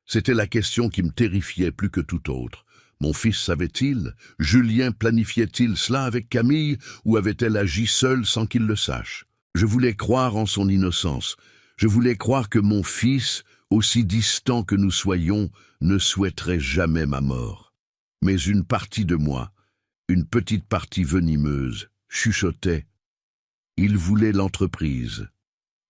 [SPEAKER 1] C'était la question qui me terrifiait plus que tout autre. Mon fils savait-il? Julien planifiait-il cela avec Camille ou avait-elle agi seule sans qu'il le sache? Je voulais croire en son innocence. Je voulais croire que mon fils, aussi distant que nous soyons, ne souhaiterait jamais ma mort. Mais une partie de moi, une petite partie venimeuse, chuchotait. Il voulait l'entreprise.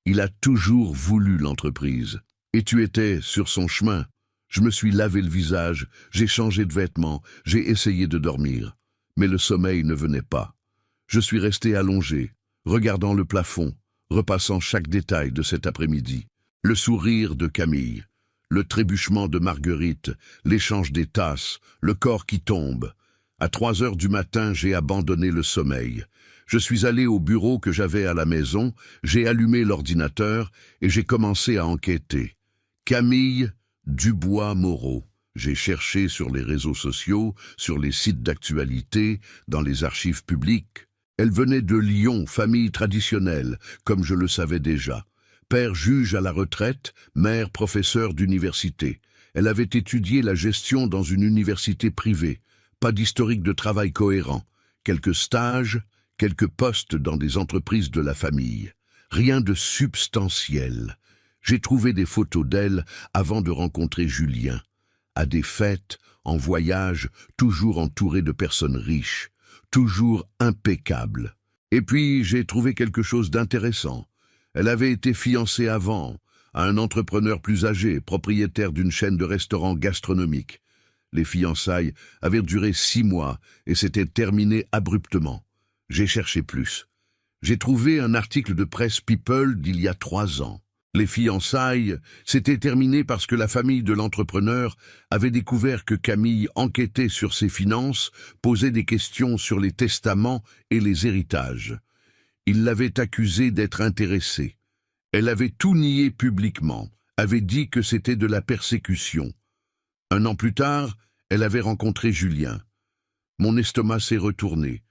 [SPEAKER 1] Il a toujours voulu l'entreprise. Et tu étais sur son chemin. Je me suis lavé le visage, j'ai changé de vêtements, j'ai essayé de dormir. Mais le sommeil ne venait pas. Je suis resté allongé, regardant le plafond, repassant chaque détail de cet après-midi. Le sourire de Camille, le trébuchement de Marguerite, l'échange des tasses, le corps qui tombe. À 3 heures du matin, j'ai abandonné le sommeil. Je suis allé au bureau que j'avais à la maison, j'ai allumé l'ordinateur et j'ai commencé à enquêter. Camille Dubois-Moreau. J'ai cherché sur les réseaux sociaux, sur les sites d'actualité, dans les archives publiques. Elle venait de Lyon, famille traditionnelle, comme je le savais déjà. Père juge à la retraite, mère professeur d'université. Elle avait étudié la gestion dans une université privée. Pas d'historique de travail cohérent. Quelques stages, quelques postes dans des entreprises de la famille. Rien de substantiel. J'ai trouvé des photos d'elle avant de rencontrer Julien. À des fêtes, en voyage, toujours entourée de personnes riches, toujours impeccable. Et puis, j'ai trouvé quelque chose d'intéressant. Elle avait été fiancée avant, à un entrepreneur plus âgé, propriétaire d'une chaîne de restaurants gastronomiques. Les fiançailles avaient duré 6 mois et s'étaient terminées abruptement. J'ai cherché plus. J'ai trouvé un article de presse People d'il y a 3 ans. Les fiançailles s'étaient terminées parce que la famille de l'entrepreneur avait découvert que Camille enquêtait sur ses finances, posait des questions sur les testaments et les héritages. Il l'avait accusée d'être intéressée. Elle avait tout nié publiquement, avait dit que c'était de la persécution. 1 an plus tard, elle avait rencontré Julien. Mon estomac s'est retourné.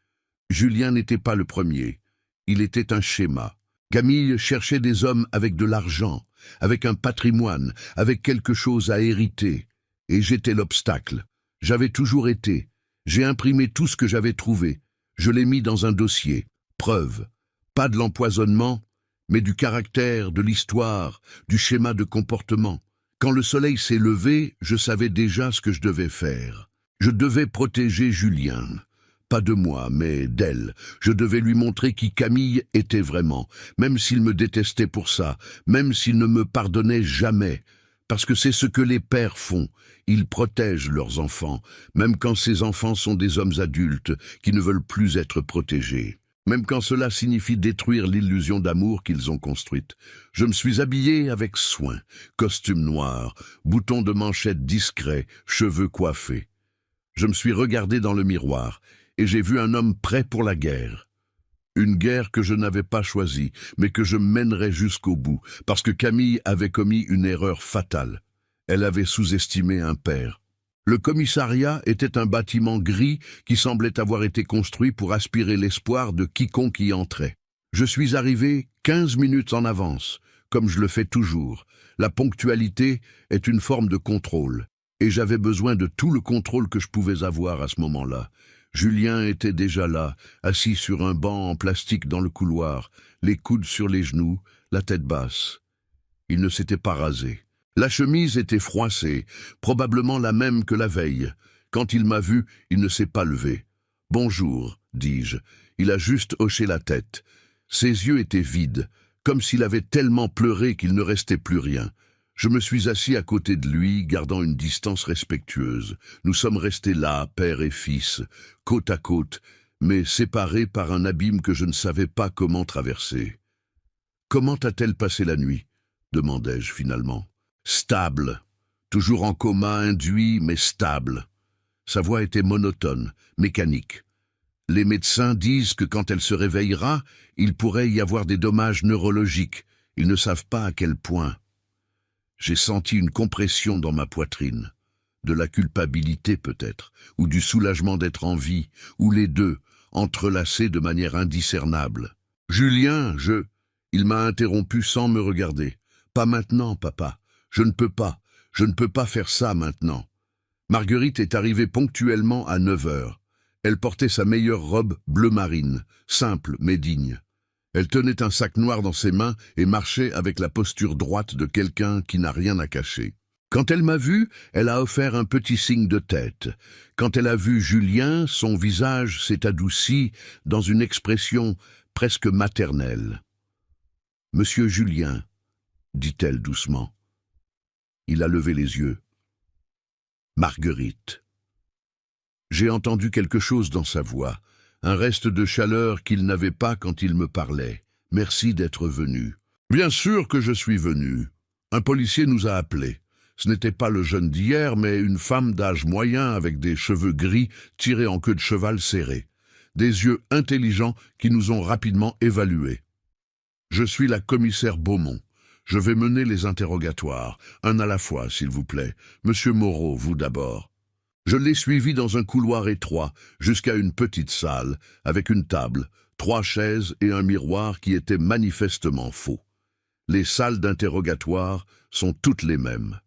[SPEAKER 1] Julien n'était pas le premier. Il était un schéma. Camille cherchait des hommes avec de l'argent, avec un patrimoine, avec quelque chose à hériter. Et j'étais l'obstacle. J'avais toujours été. J'ai imprimé tout ce que j'avais trouvé. Je l'ai mis dans un dossier. Preuve. Pas de l'empoisonnement, mais du caractère, de l'histoire, du schéma de comportement. Quand le soleil s'est levé, je savais déjà ce que je devais faire. Je devais protéger Julien. Pas de moi, mais d'elle. Je devais lui montrer qui Camille était vraiment, même s'il me détestait pour ça, même s'il ne me pardonnait jamais. Parce que c'est ce que les pères font. Ils protègent leurs enfants, même quand ces enfants sont des hommes adultes qui ne veulent plus être protégés. Même quand cela signifie détruire l'illusion d'amour qu'ils ont construite. Je me suis habillé avec soin, costume noir, boutons de manchette discrets, cheveux coiffés. Je me suis regardé dans le miroir, et j'ai vu un homme prêt pour la guerre. Une guerre que je n'avais pas choisie, mais que je mènerais jusqu'au bout, parce que Camille avait commis une erreur fatale. Elle avait sous-estimé un père. Le commissariat était un bâtiment gris qui semblait avoir été construit pour aspirer l'espoir de quiconque y entrait. Je suis arrivé 15 minutes en avance, comme je le fais toujours. La ponctualité est une forme de contrôle, et j'avais besoin de tout le contrôle que je pouvais avoir à ce moment-là. Julien était déjà là, assis sur un banc en plastique dans le couloir, les coudes sur les genoux, la tête basse. Il ne s'était pas rasé. La chemise était froissée, probablement la même que la veille. Quand il m'a vu, il ne s'est pas levé. « Bonjour », dis-je. Il a juste hoché la tête. Ses yeux étaient vides, comme s'il avait tellement pleuré qu'il ne restait plus rien. Je me suis assis à côté de lui, gardant une distance respectueuse. Nous sommes restés là, père et fils, côte à côte, mais séparés par un abîme que je ne savais pas comment traverser. « Comment a-t-elle passé la nuit ?» demandai-je finalement. « Stable. Toujours en coma induit, mais stable. » Sa voix était monotone, mécanique. Les médecins disent que quand elle se réveillera, il pourrait y avoir des dommages neurologiques. Ils ne savent pas à quel point. J'ai senti une compression dans ma poitrine. De la culpabilité peut-être, ou du soulagement d'être en vie, ou les deux, entrelacés de manière indiscernable. « Julien, Il m'a interrompu sans me regarder. « Pas maintenant, papa. Je ne peux pas faire ça maintenant. » Marguerite est arrivée ponctuellement à 9 heures. Elle portait sa meilleure robe bleu marine, simple mais digne. Elle tenait un sac noir dans ses mains et marchait avec la posture droite de quelqu'un qui n'a rien à cacher. Quand elle m'a vu, elle a offert un petit signe de tête. Quand elle a vu Julien, son visage s'est adouci dans une expression presque maternelle. « Monsieur Julien », dit-elle doucement. Il a levé les yeux. « Marguerite ». J'ai entendu quelque chose dans sa voix, un reste de chaleur qu'il n'avait pas quand il me parlait. « Merci d'être venu. »« Bien sûr que je suis venu. Un policier nous a appelés. Ce n'était pas le jeune d'hier, mais une femme d'âge moyen avec des cheveux gris tirés en queue de cheval serrée. Des yeux intelligents qui nous ont rapidement évalués. Je suis la commissaire Beaumont. Je vais mener les interrogatoires, un à la fois, s'il vous plaît. Monsieur Moreau, vous d'abord. » Je l'ai suivi dans un couloir étroit, jusqu'à une petite salle, avec une table, 3 chaises et un miroir qui étaient manifestement faux. Les salles d'interrogatoire sont toutes les mêmes.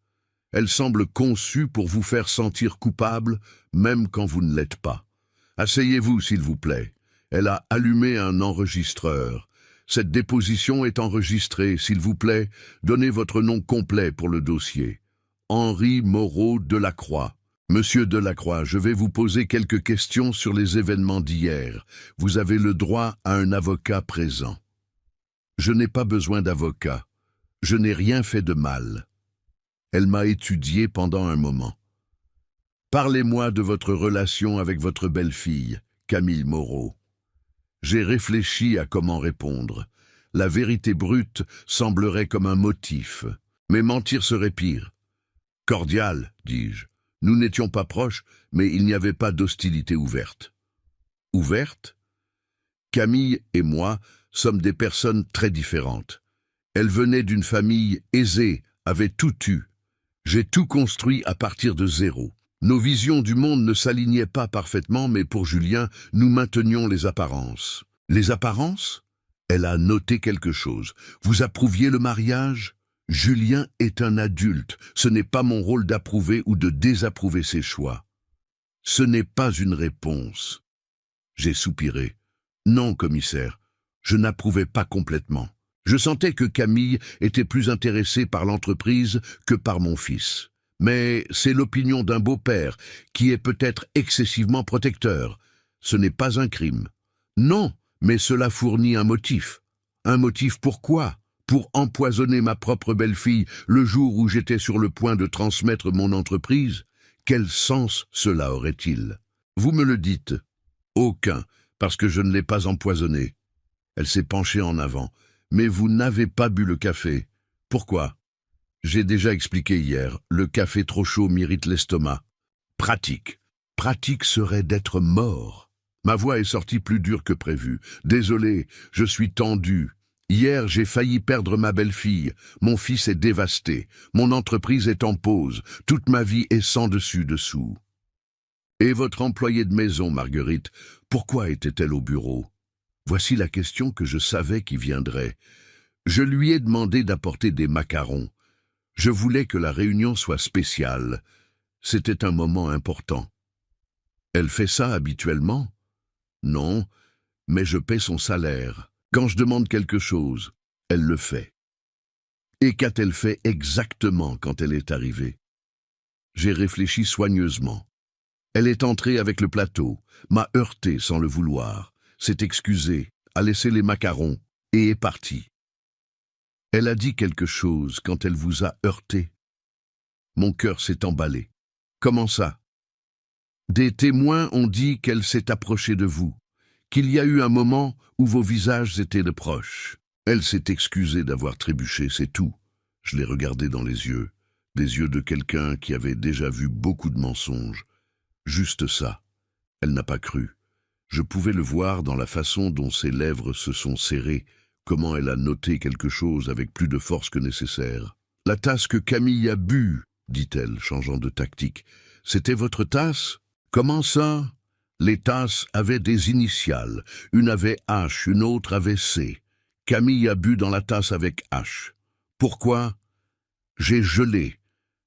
[SPEAKER 1] Elles semblent conçues pour vous faire sentir coupable, même quand vous ne l'êtes pas. Asseyez-vous, s'il vous plaît. Elle a allumé un enregistreur. Cette déposition est enregistrée, s'il vous plaît. Donnez votre nom complet pour le dossier. Henri Moreau Delacroix. Monsieur Delacroix, je vais vous poser quelques questions sur les événements d'hier. Vous avez le droit à un avocat présent. Je n'ai pas besoin d'avocat. Je n'ai rien fait de mal. Elle m'a étudié pendant un moment. Parlez-moi de votre relation avec votre belle-fille, Camille Moreau. J'ai réfléchi à comment répondre. La vérité brute semblerait comme un motif, mais mentir serait pire. Cordial, dis-je. Nous n'étions pas proches, mais il n'y avait pas d'hostilité ouverte. Ouverte ? Camille et moi sommes des personnes très différentes. Elle venait d'une famille aisée, avait tout eu. J'ai tout construit à partir de zéro. Nos visions du monde ne s'alignaient pas parfaitement, mais pour Julien, nous maintenions les apparences. Les apparences ? Elle a noté quelque chose. Vous approuviez le mariage ? Julien est un adulte. Ce n'est pas mon rôle d'approuver ou de désapprouver ses choix. Ce n'est pas une réponse. J'ai soupiré. Non, commissaire, je n'approuvais pas complètement. Je sentais que Camille était plus intéressée par l'entreprise que par mon fils. Mais c'est l'opinion d'un beau-père qui est peut-être excessivement protecteur. Ce n'est pas un crime. Non, mais cela fournit un motif. Un motif pourquoi? Pour empoisonner ma propre belle-fille le jour où j'étais sur le point de transmettre mon entreprise? Quel sens cela aurait-il? Vous me le dites. Aucun, parce que je ne l'ai pas empoisonnée. Elle s'est penchée en avant. Mais vous n'avez pas bu le café. Pourquoi? J'ai déjà expliqué hier, le café trop chaud m'irrite l'estomac. Pratique. Pratique serait d'être mort. Ma voix est sortie plus dure que prévu. Désolé, je suis tendu. Hier, j'ai failli perdre ma belle-fille. Mon fils est dévasté. Mon entreprise est en pause. Toute ma vie est sans dessus-dessous. Et votre employée de maison, Marguerite, pourquoi était-elle au bureau? Voici la question que je savais qui viendrait. Je lui ai demandé d'apporter des macarons. Je voulais que la réunion soit spéciale. C'était un moment important. Elle fait ça habituellement? Non, mais je paie son salaire. Quand je demande quelque chose, elle le fait. Et qu'a-t-elle fait exactement quand elle est arrivée? J'ai réfléchi soigneusement. Elle est entrée avec le plateau, m'a heurté sans le vouloir, s'est excusée, a laissé les macarons et est partie. Elle a dit quelque chose quand elle vous a heurté. Mon cœur s'est emballé. Comment ça? Des témoins ont dit qu'elle s'est approchée de vous, qu'il y a eu un moment où vos visages étaient de proches. Elle s'est excusée d'avoir trébuché, c'est tout. Je l'ai regardée dans les yeux de quelqu'un qui avait déjà vu beaucoup de mensonges. Juste ça. Elle n'a pas cru. Je pouvais le voir dans la façon dont ses lèvres se sont serrées, comment elle a noté quelque chose avec plus de force que nécessaire. « La tasse que Camille a bu, dit-elle, changeant de tactique. C'était votre tasse? Comment ça? Les tasses avaient des initiales. Une avait H, une autre avait C. Camille a bu dans la tasse avec H. Pourquoi? J'ai gelé.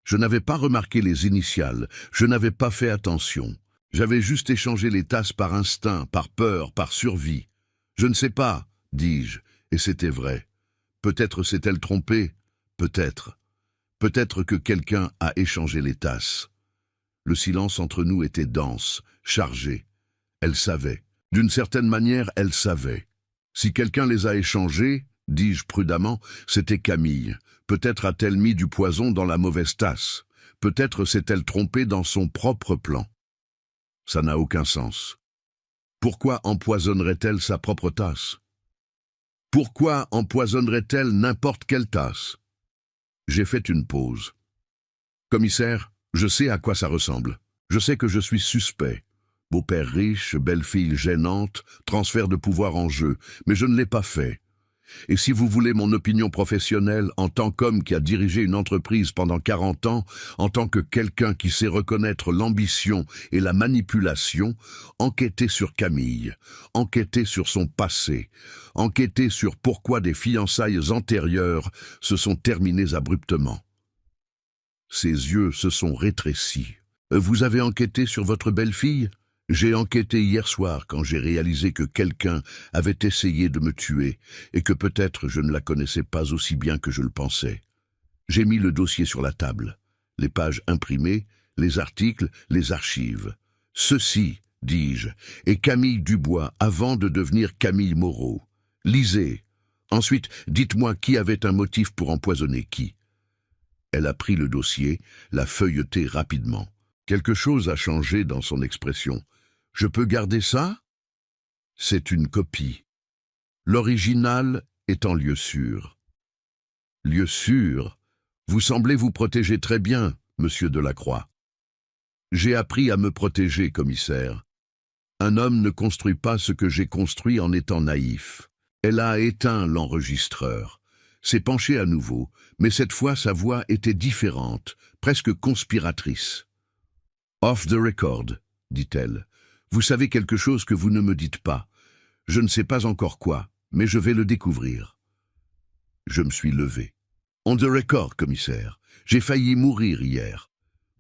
[SPEAKER 1] Je n'avais pas remarqué les initiales. Je n'avais pas fait attention. J'avais juste échangé les tasses par instinct, par peur, par survie. Je ne sais pas, dis-je, et c'était vrai. Peut-être s'est-elle trompée? Peut-être. Peut-être que quelqu'un a échangé les tasses. Le silence entre nous était dense, chargé. Elle savait. D'une certaine manière, elle savait. Si quelqu'un les a échangés, dis-je prudemment, c'était Camille. Peut-être a-t-elle mis du poison dans la mauvaise tasse. Peut-être s'est-elle trompée dans son propre plan. Ça n'a aucun sens. Pourquoi empoisonnerait-elle sa propre tasse? Pourquoi empoisonnerait-elle n'importe quelle tasse? J'ai fait une pause. Commissaire, je sais à quoi ça ressemble. Je sais que je suis suspect. Beau-père riche, belle-fille gênante, transfert de pouvoir en jeu, mais je ne l'ai pas fait. Et si vous voulez mon opinion professionnelle, en tant qu'homme qui a dirigé une entreprise pendant 40 ans, en tant que quelqu'un qui sait reconnaître l'ambition et la manipulation, enquêtez sur Camille, enquêtez sur son passé, enquêtez sur pourquoi des fiançailles antérieures se sont terminées abruptement. Ses yeux se sont rétrécis. Vous avez enquêté sur votre belle-fille? J'ai enquêté hier soir quand j'ai réalisé que quelqu'un avait essayé de me tuer et que peut-être je ne la connaissais pas aussi bien que je le pensais. J'ai mis le dossier sur la table, les pages imprimées, les articles, les archives. Ceci, dis-je, est Camille Dubois avant de devenir Camille Moreau. Lisez. Ensuite, dites-moi qui avait un motif pour empoisonner qui. Elle a pris le dossier, l'a feuilleté rapidement. Quelque chose a changé dans son expression. Je peux garder ça? C'est une copie. L'original est en lieu sûr. Lieu sûr? Vous semblez vous protéger très bien, monsieur Delacroix. J'ai appris à me protéger, commissaire. Un homme ne construit pas ce que j'ai construit en étant naïf. Elle a éteint l'enregistreur. S'est penchée à nouveau, mais cette fois sa voix était différente, presque conspiratrice. « Off the record », dit-elle. « Vous savez quelque chose que vous ne me dites pas. Je ne sais pas encore quoi, mais je vais le découvrir. » Je me suis levé. « On the record, commissaire. J'ai failli mourir hier.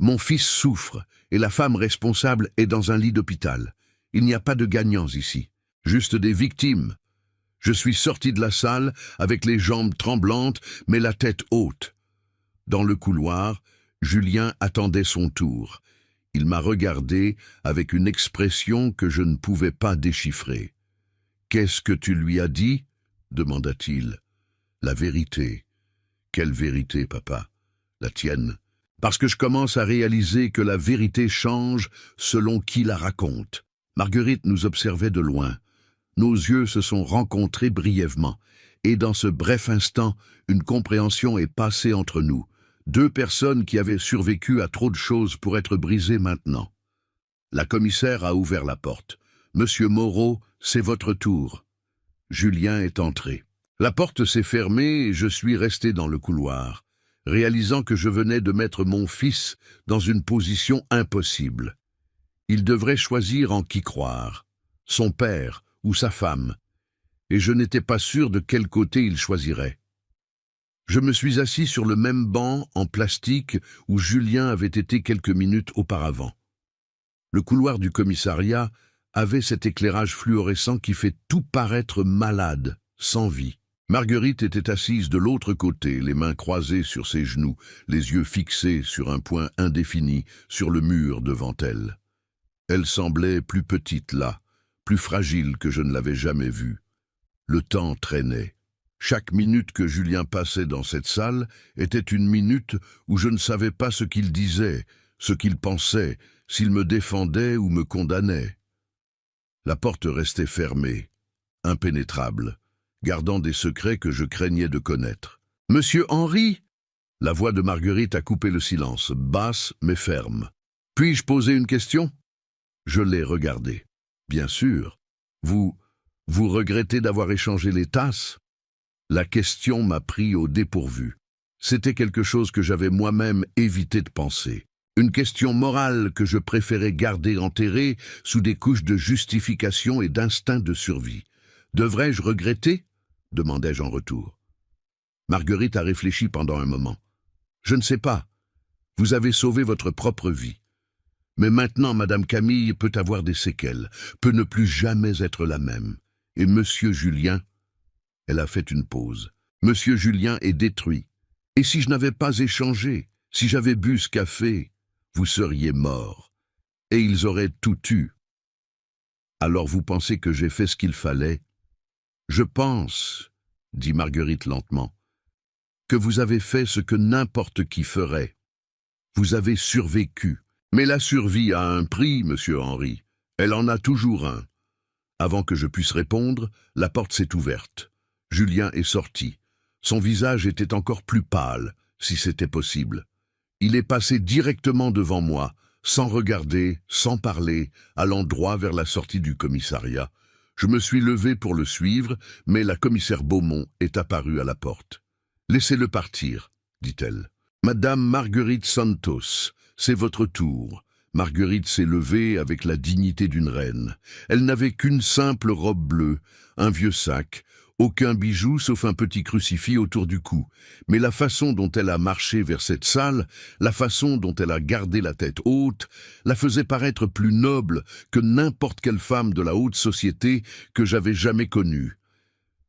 [SPEAKER 1] Mon fils souffre et la femme responsable est dans un lit d'hôpital. Il n'y a pas de gagnants ici, juste des victimes. Je suis sorti de la salle avec les jambes tremblantes, mais la tête haute. Dans le couloir, Julien attendait son tour. Il m'a regardé avec une expression que je ne pouvais pas déchiffrer. « Qu'est-ce que tu lui as dit ?» demanda-t-il. « La vérité. »« Quelle vérité, papa ? La tienne. Parce que je commence à réaliser que la vérité change selon qui la raconte. » Marguerite nous observait de loin. Nos yeux se sont rencontrés brièvement, et dans ce bref instant, une compréhension est passée entre nous. Deux personnes qui avaient survécu à trop de choses pour être brisées maintenant. La commissaire a ouvert la porte. « Monsieur Moreau, c'est votre tour. » Julien est entré. La porte s'est fermée et je suis resté dans le couloir, réalisant que je venais de mettre mon fils dans une position impossible. Il devrait choisir en qui croire, son père ou sa femme, et je n'étais pas sûr de quel côté il choisirait. Je me suis assis sur le même banc en plastique où Julien avait été quelques minutes auparavant. Le couloir du commissariat avait cet éclairage fluorescent qui fait tout paraître malade, sans vie. Marguerite était assise de l'autre côté, les mains croisées sur ses genoux, les yeux fixés sur un point indéfini, sur le mur devant elle. Elle semblait plus petite là, plus fragile que je ne l'avais jamais vue. Le temps traînait. Chaque minute que Julien passait dans cette salle était une minute où je ne savais pas ce qu'il disait, ce qu'il pensait, s'il me défendait ou me condamnait. La porte restait fermée, impénétrable, gardant des secrets que je craignais de connaître. « Monsieur Henry !» La voix de Marguerite a coupé le silence, basse mais ferme. « Puis-je poser une question ?» Je l'ai regardé. « Bien sûr. Vous regrettez d'avoir échangé les tasses ?» La question m'a pris au dépourvu. C'était quelque chose que j'avais moi-même évité de penser. Une question morale que je préférais garder enterrée sous des couches de justification et d'instinct de survie. « Devrais-je regretter ?» demandai-je en retour. Marguerite a réfléchi pendant un moment. « Je ne sais pas. Vous avez sauvé votre propre vie. Mais maintenant, Madame Camille peut avoir des séquelles, peut ne plus jamais être la même. Et Monsieur Julien... » Elle a fait une pause. « Monsieur Julien est détruit. Et si je n'avais pas échangé, si j'avais bu ce café, vous seriez mort. Et ils auraient tout eu. Alors vous pensez que j'ai fait ce qu'il fallait ? Je pense, dit Marguerite lentement, que vous avez fait ce que n'importe qui ferait. Vous avez survécu. Mais la survie a un prix, monsieur Henry. Elle en a toujours un. » Avant que je puisse répondre, la porte s'est ouverte. Julien est sorti. Son visage était encore plus pâle, si c'était possible. Il est passé directement devant moi, sans regarder, sans parler, allant droit vers la sortie du commissariat. Je me suis levé pour le suivre, mais la commissaire Beaumont est apparue à la porte. « Laissez-le partir, dit-elle. Madame Marguerite Santos, c'est votre tour. » Marguerite s'est levée avec la dignité d'une reine. Elle n'avait qu'une simple robe bleue, un vieux sac, aucun bijou sauf un petit crucifix autour du cou. Mais la façon dont elle a marché vers cette salle, la façon dont elle a gardé la tête haute, la faisait paraître plus noble que n'importe quelle femme de la haute société que j'avais jamais connue.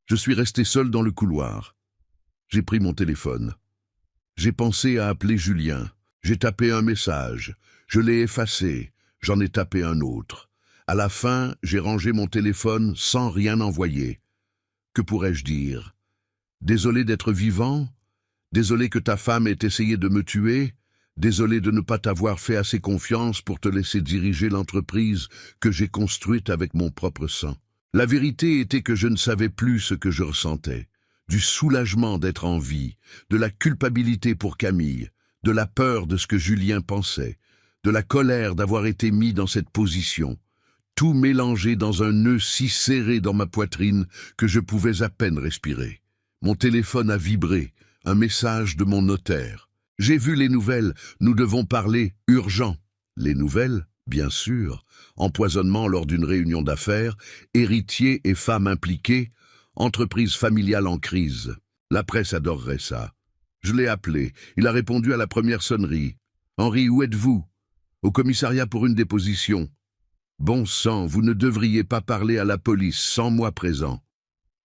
[SPEAKER 1] Je suis resté seul dans le couloir. J'ai pris mon téléphone. J'ai pensé à appeler Julien. J'ai tapé un message. Je l'ai effacé. J'en ai tapé un autre. À la fin, j'ai rangé mon téléphone sans rien envoyer. Que pourrais-je dire? Désolé d'être vivant? Désolé que ta femme ait essayé de me tuer? Désolé de ne pas t'avoir fait assez confiance pour te laisser diriger l'entreprise que j'ai construite avec mon propre sang. La vérité était que je ne savais plus ce que je ressentais. Du soulagement d'être en vie, de la culpabilité pour Camille, de la peur de ce que Julien pensait, de la colère d'avoir été mis dans cette position, tout mélangé dans un nœud si serré dans ma poitrine que je pouvais à peine respirer. Mon téléphone a vibré, un message de mon notaire. « J'ai vu les nouvelles, nous devons parler, urgent. » Les nouvelles, bien sûr. Empoisonnement lors d'une réunion d'affaires, héritier et femme impliquées, entreprise familiale en crise. La presse adorerait ça. Je l'ai appelé, il a répondu à la première sonnerie. « Henry, où êtes-vous » ? « Au commissariat pour une déposition. » « Bon sang, vous ne devriez pas parler à la police sans moi présent. »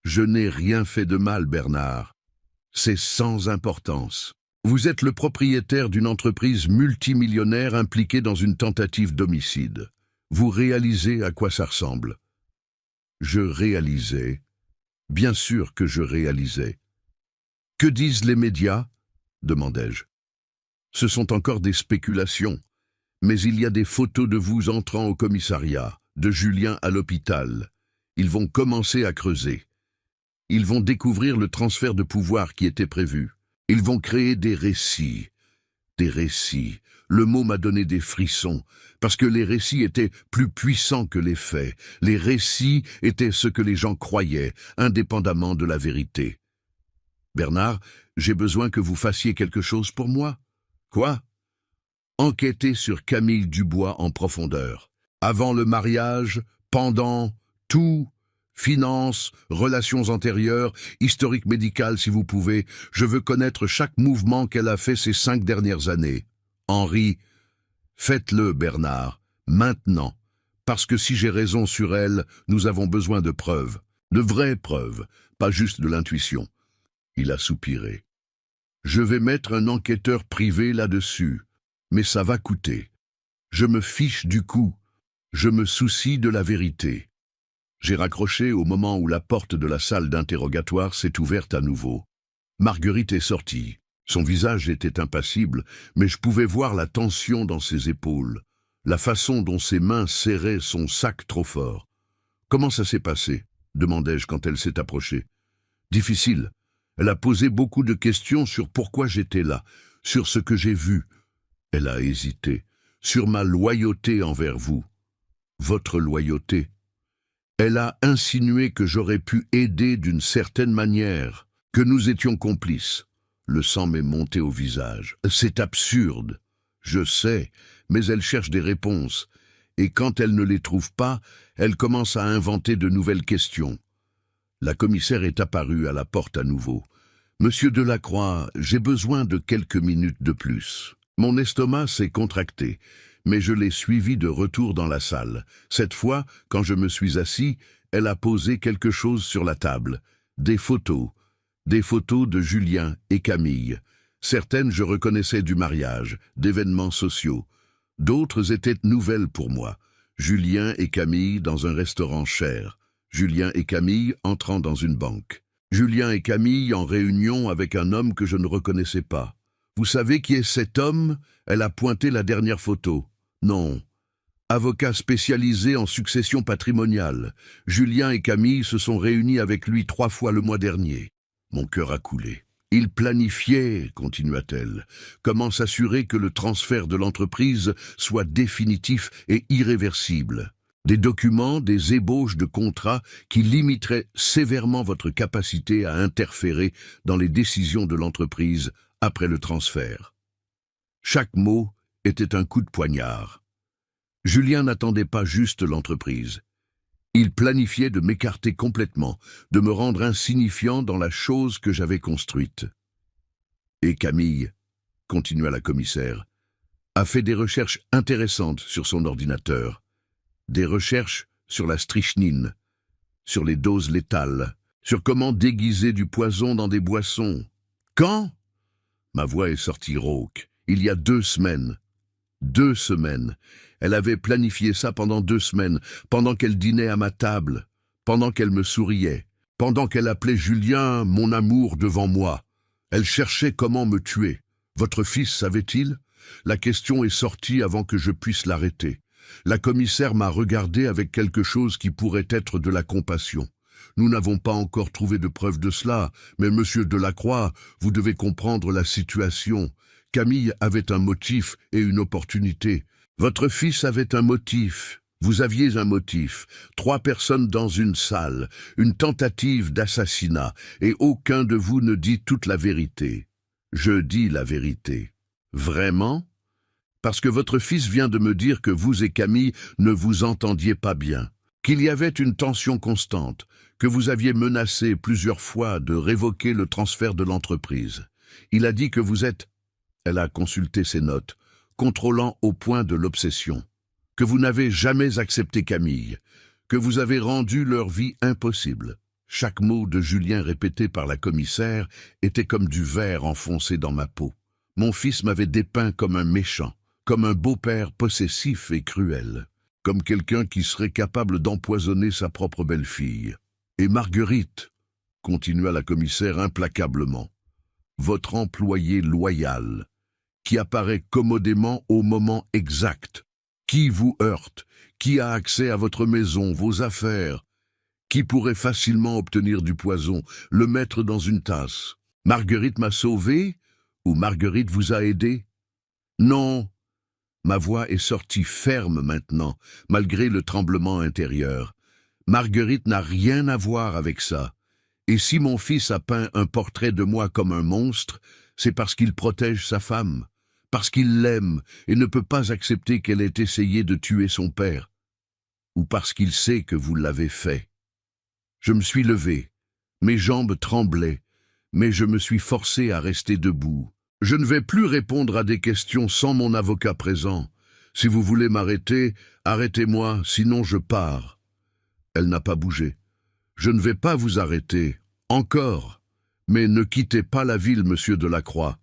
[SPEAKER 1] Je n'ai rien fait de mal, Bernard. C'est sans importance. Vous êtes le propriétaire d'une entreprise multimillionnaire impliquée dans une tentative d'homicide. Vous réalisez à quoi ça ressemble? Je réalisais. Bien sûr que je réalisais. Que disent les médias? Demandai-je. Ce sont encore des spéculations, mais il y a des photos de vous entrant au commissariat, de Julien à l'hôpital. Ils vont commencer à creuser. Ils vont découvrir le transfert de pouvoir qui était prévu. Ils vont créer des récits. Des récits. Le mot m'a donné des frissons, parce que les récits étaient plus puissants que les faits. Les récits étaient ce que les gens croyaient, indépendamment de la vérité. Bernard, j'ai besoin que vous fassiez quelque chose pour moi. Quoi? Enquêter sur Camille Dubois en profondeur. Avant le mariage, pendant, tout, finances, relations antérieures, historique médical si vous pouvez. Je veux connaître chaque mouvement qu'elle a fait ces 5 dernières années. Henri, faites-le, Bernard, maintenant. Parce que si j'ai raison sur elle, nous avons besoin de preuves. De vraies preuves, pas juste de l'intuition. Il a soupiré. Je vais mettre un enquêteur privé là-dessus, mais ça va coûter. Je me fiche du coup. Je me soucie de la vérité. J'ai raccroché au moment où la porte de la salle d'interrogatoire s'est ouverte à nouveau. Marguerite est sortie. Son visage était impassible, mais je pouvais voir la tension dans ses épaules, la façon dont ses mains serraient son sac trop fort. « Comment ça s'est passé ?» demandai-je quand elle s'est approchée. « Difficile. Elle a posé beaucoup de questions sur pourquoi j'étais là, sur ce que j'ai vu. Elle a hésité. Sur ma loyauté envers vous. Votre loyauté. Elle a insinué que j'aurais pu aider d'une certaine manière, que nous étions complices. Le sang m'est monté au visage. C'est absurde. Je sais, mais elle cherche des réponses. Et quand elle ne les trouve pas, elle commence à inventer de nouvelles questions. La commissaire est apparue à la porte à nouveau. « Monsieur Delacroix, j'ai besoin de quelques minutes de plus. » Mon estomac s'est contracté, mais je l'ai suivie de retour dans la salle. Cette fois, quand je me suis assis, elle a posé quelque chose sur la table. Des photos de Julien et Camille. Certaines je reconnaissais du mariage, d'événements sociaux. D'autres étaient nouvelles pour moi. Julien et Camille dans un restaurant cher. Julien et Camille entrant dans une banque. Julien et Camille en réunion avec un homme que je ne reconnaissais pas. Vous savez qui est cet homme? Elle a pointé la dernière photo. Non. Avocat spécialisé en succession patrimoniale. Julien et Camille se sont réunis avec lui 3 fois le mois dernier. Mon cœur a coulé. Il planifiait, continua-t-elle, comment s'assurer que le transfert de l'entreprise soit définitif et irréversible. Des documents, des ébauches de contrats qui limiteraient sévèrement votre capacité à interférer dans les décisions de l'entreprise après le transfert. Chaque mot était un coup de poignard. Julien n'attendait pas juste l'entreprise. Il planifiait de m'écarter complètement, de me rendre insignifiant dans la chose que j'avais construite. Et Camille, continua la commissaire, a fait des recherches intéressantes sur son ordinateur. Des recherches sur la strychnine, sur les doses létales, sur comment déguiser du poison dans des boissons. Quand? Ma voix est sortie rauque. Il y a 2 semaines. 2 semaines. Elle avait planifié ça pendant 2 semaines, pendant qu'elle dînait à ma table, pendant qu'elle me souriait, pendant qu'elle appelait Julien mon amour devant moi. Elle cherchait comment me tuer. Votre fils savait-il? La question est sortie avant que je puisse l'arrêter. La commissaire m'a regardé avec quelque chose qui pourrait être de la compassion. Nous n'avons pas encore trouvé de preuve de cela, mais monsieur Delacroix, vous devez comprendre la situation. Camille avait un motif et une opportunité. Votre fils avait un motif. Vous aviez un motif. 3 personnes dans une salle, une tentative d'assassinat, et aucun de vous ne dit toute la vérité. Je dis la vérité. Vraiment? Parce que votre fils vient de me dire que vous et Camille ne vous entendiez pas bien, qu'il y avait une tension constante, que vous aviez menacé plusieurs fois de révoquer le transfert de l'entreprise. Il a dit que vous êtes, elle a consulté ses notes, contrôlant au point de l'obsession, que vous n'avez jamais accepté Camille, que vous avez rendu leur vie impossible. Chaque mot de Julien répété par la commissaire était comme du verre enfoncé dans ma peau. Mon fils m'avait dépeint comme un méchant, comme un beau-père possessif et cruel, comme quelqu'un qui serait capable d'empoisonner sa propre belle-fille. Et Marguerite, continua la commissaire implacablement, votre employé loyal, qui apparaît commodément au moment exact, qui vous heurte, qui a accès à votre maison, vos affaires, qui pourrait facilement obtenir du poison, le mettre dans une tasse. Marguerite m'a sauvé ou Marguerite vous a aidé? Non. Ma voix est sortie ferme maintenant, malgré le tremblement intérieur. Marguerite n'a rien à voir avec ça. Et si mon fils a peint un portrait de moi comme un monstre, c'est parce qu'il protège sa femme, parce qu'il l'aime et ne peut pas accepter qu'elle ait essayé de tuer son père, ou parce qu'il sait que vous l'avez fait. Je me suis levé, mes jambes tremblaient, mais je me suis forcé à rester debout. Je ne vais plus répondre à des questions sans mon avocat présent. Si vous voulez m'arrêter, arrêtez-moi, sinon je pars. Elle n'a pas bougé. Je ne vais pas vous arrêter, encore. Mais ne quittez pas la ville, monsieur Delacroix,